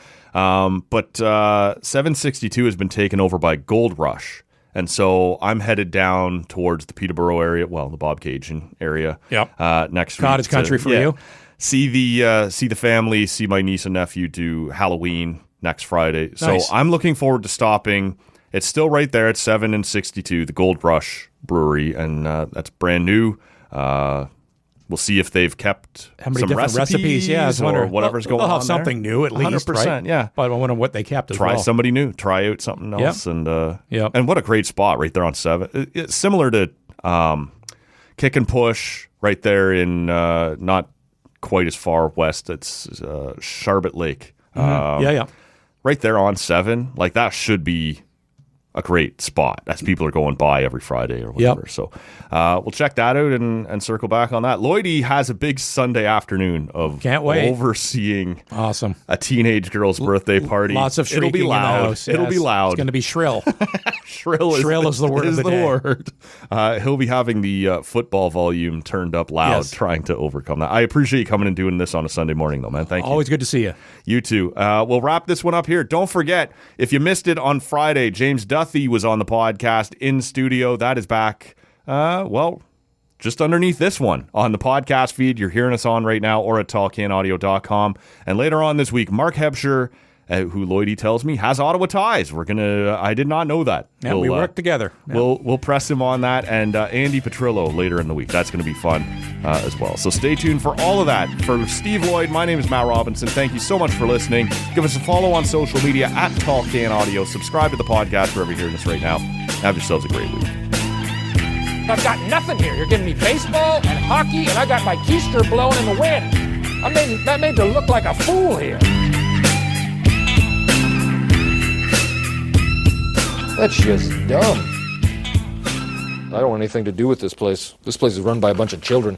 but 762 has been taken over by Gold Rush. And so I'm headed down towards the Peterborough area, well, the Bob Cajun area.
Yep.
Next week.
Cottage country for you.
See the family, see my niece and nephew do Halloween next Friday.
Nice.
So I'm looking forward to stopping. It's still right there at 7 and 62, the Gold Rush Brewery, and that's brand new. We'll see if they've kept
How many
some
different recipes? Yeah, I was
or
wondering.
whatever's going on.
They'll have
there.
something new at least,
100%,
right?
yeah.
But I wonder what they kept as
Try
well.
somebody new. Try out something else. And
Yep.
and what a great spot right there on 7. It's similar to Kick and Push right there in not quite as far west. It's Charbet Lake.
Yeah.
Right there on 7. Like that should be a great spot as people are going by every Friday or whatever.
Yep.
So we'll check that out and circle back on that. Lloydie has a big Sunday afternoon of
Can't wait.
overseeing
Awesome.
a teenage girl's birthday party.
Lots of shrieking
It'll be
in the
loud.
house.
It'll
Yes,
be loud.
It's going to be shrill.
Shrill
is the word of the day.
word. He'll be having the football volume turned up loud,
Yes.
trying to overcome that. I appreciate you coming and doing this on a Sunday morning, though, man. Thank you.
Always good to see you.
You too. We'll wrap this one up here. Don't forget, if you missed it on Friday, James Duthie was on the podcast in studio. That is back, just underneath this one on the podcast feed you're hearing us on right now or at tallcanaudio.com. And later on this week, Mark Hebscher, who Lloydie tells me has Ottawa ties. I did not know that.
Yeah, we work together. Yeah.
We'll press him on that, and Andy Petrillo later in the week. That's going to be fun as well. So stay tuned for all of that. For Steve Lloyd, my name is Matt Robinson. Thank you so much for listening. Give us a follow on social media at Tall Can Audio. Subscribe to the podcast wherever you're hearing us right now. Have yourselves a great week.
I've got nothing here. You're giving me baseball and hockey, and I got my keister blowing in the wind. That made to look like a fool here. That's just dumb. I don't want anything to do with this place. This place is run by a bunch of children.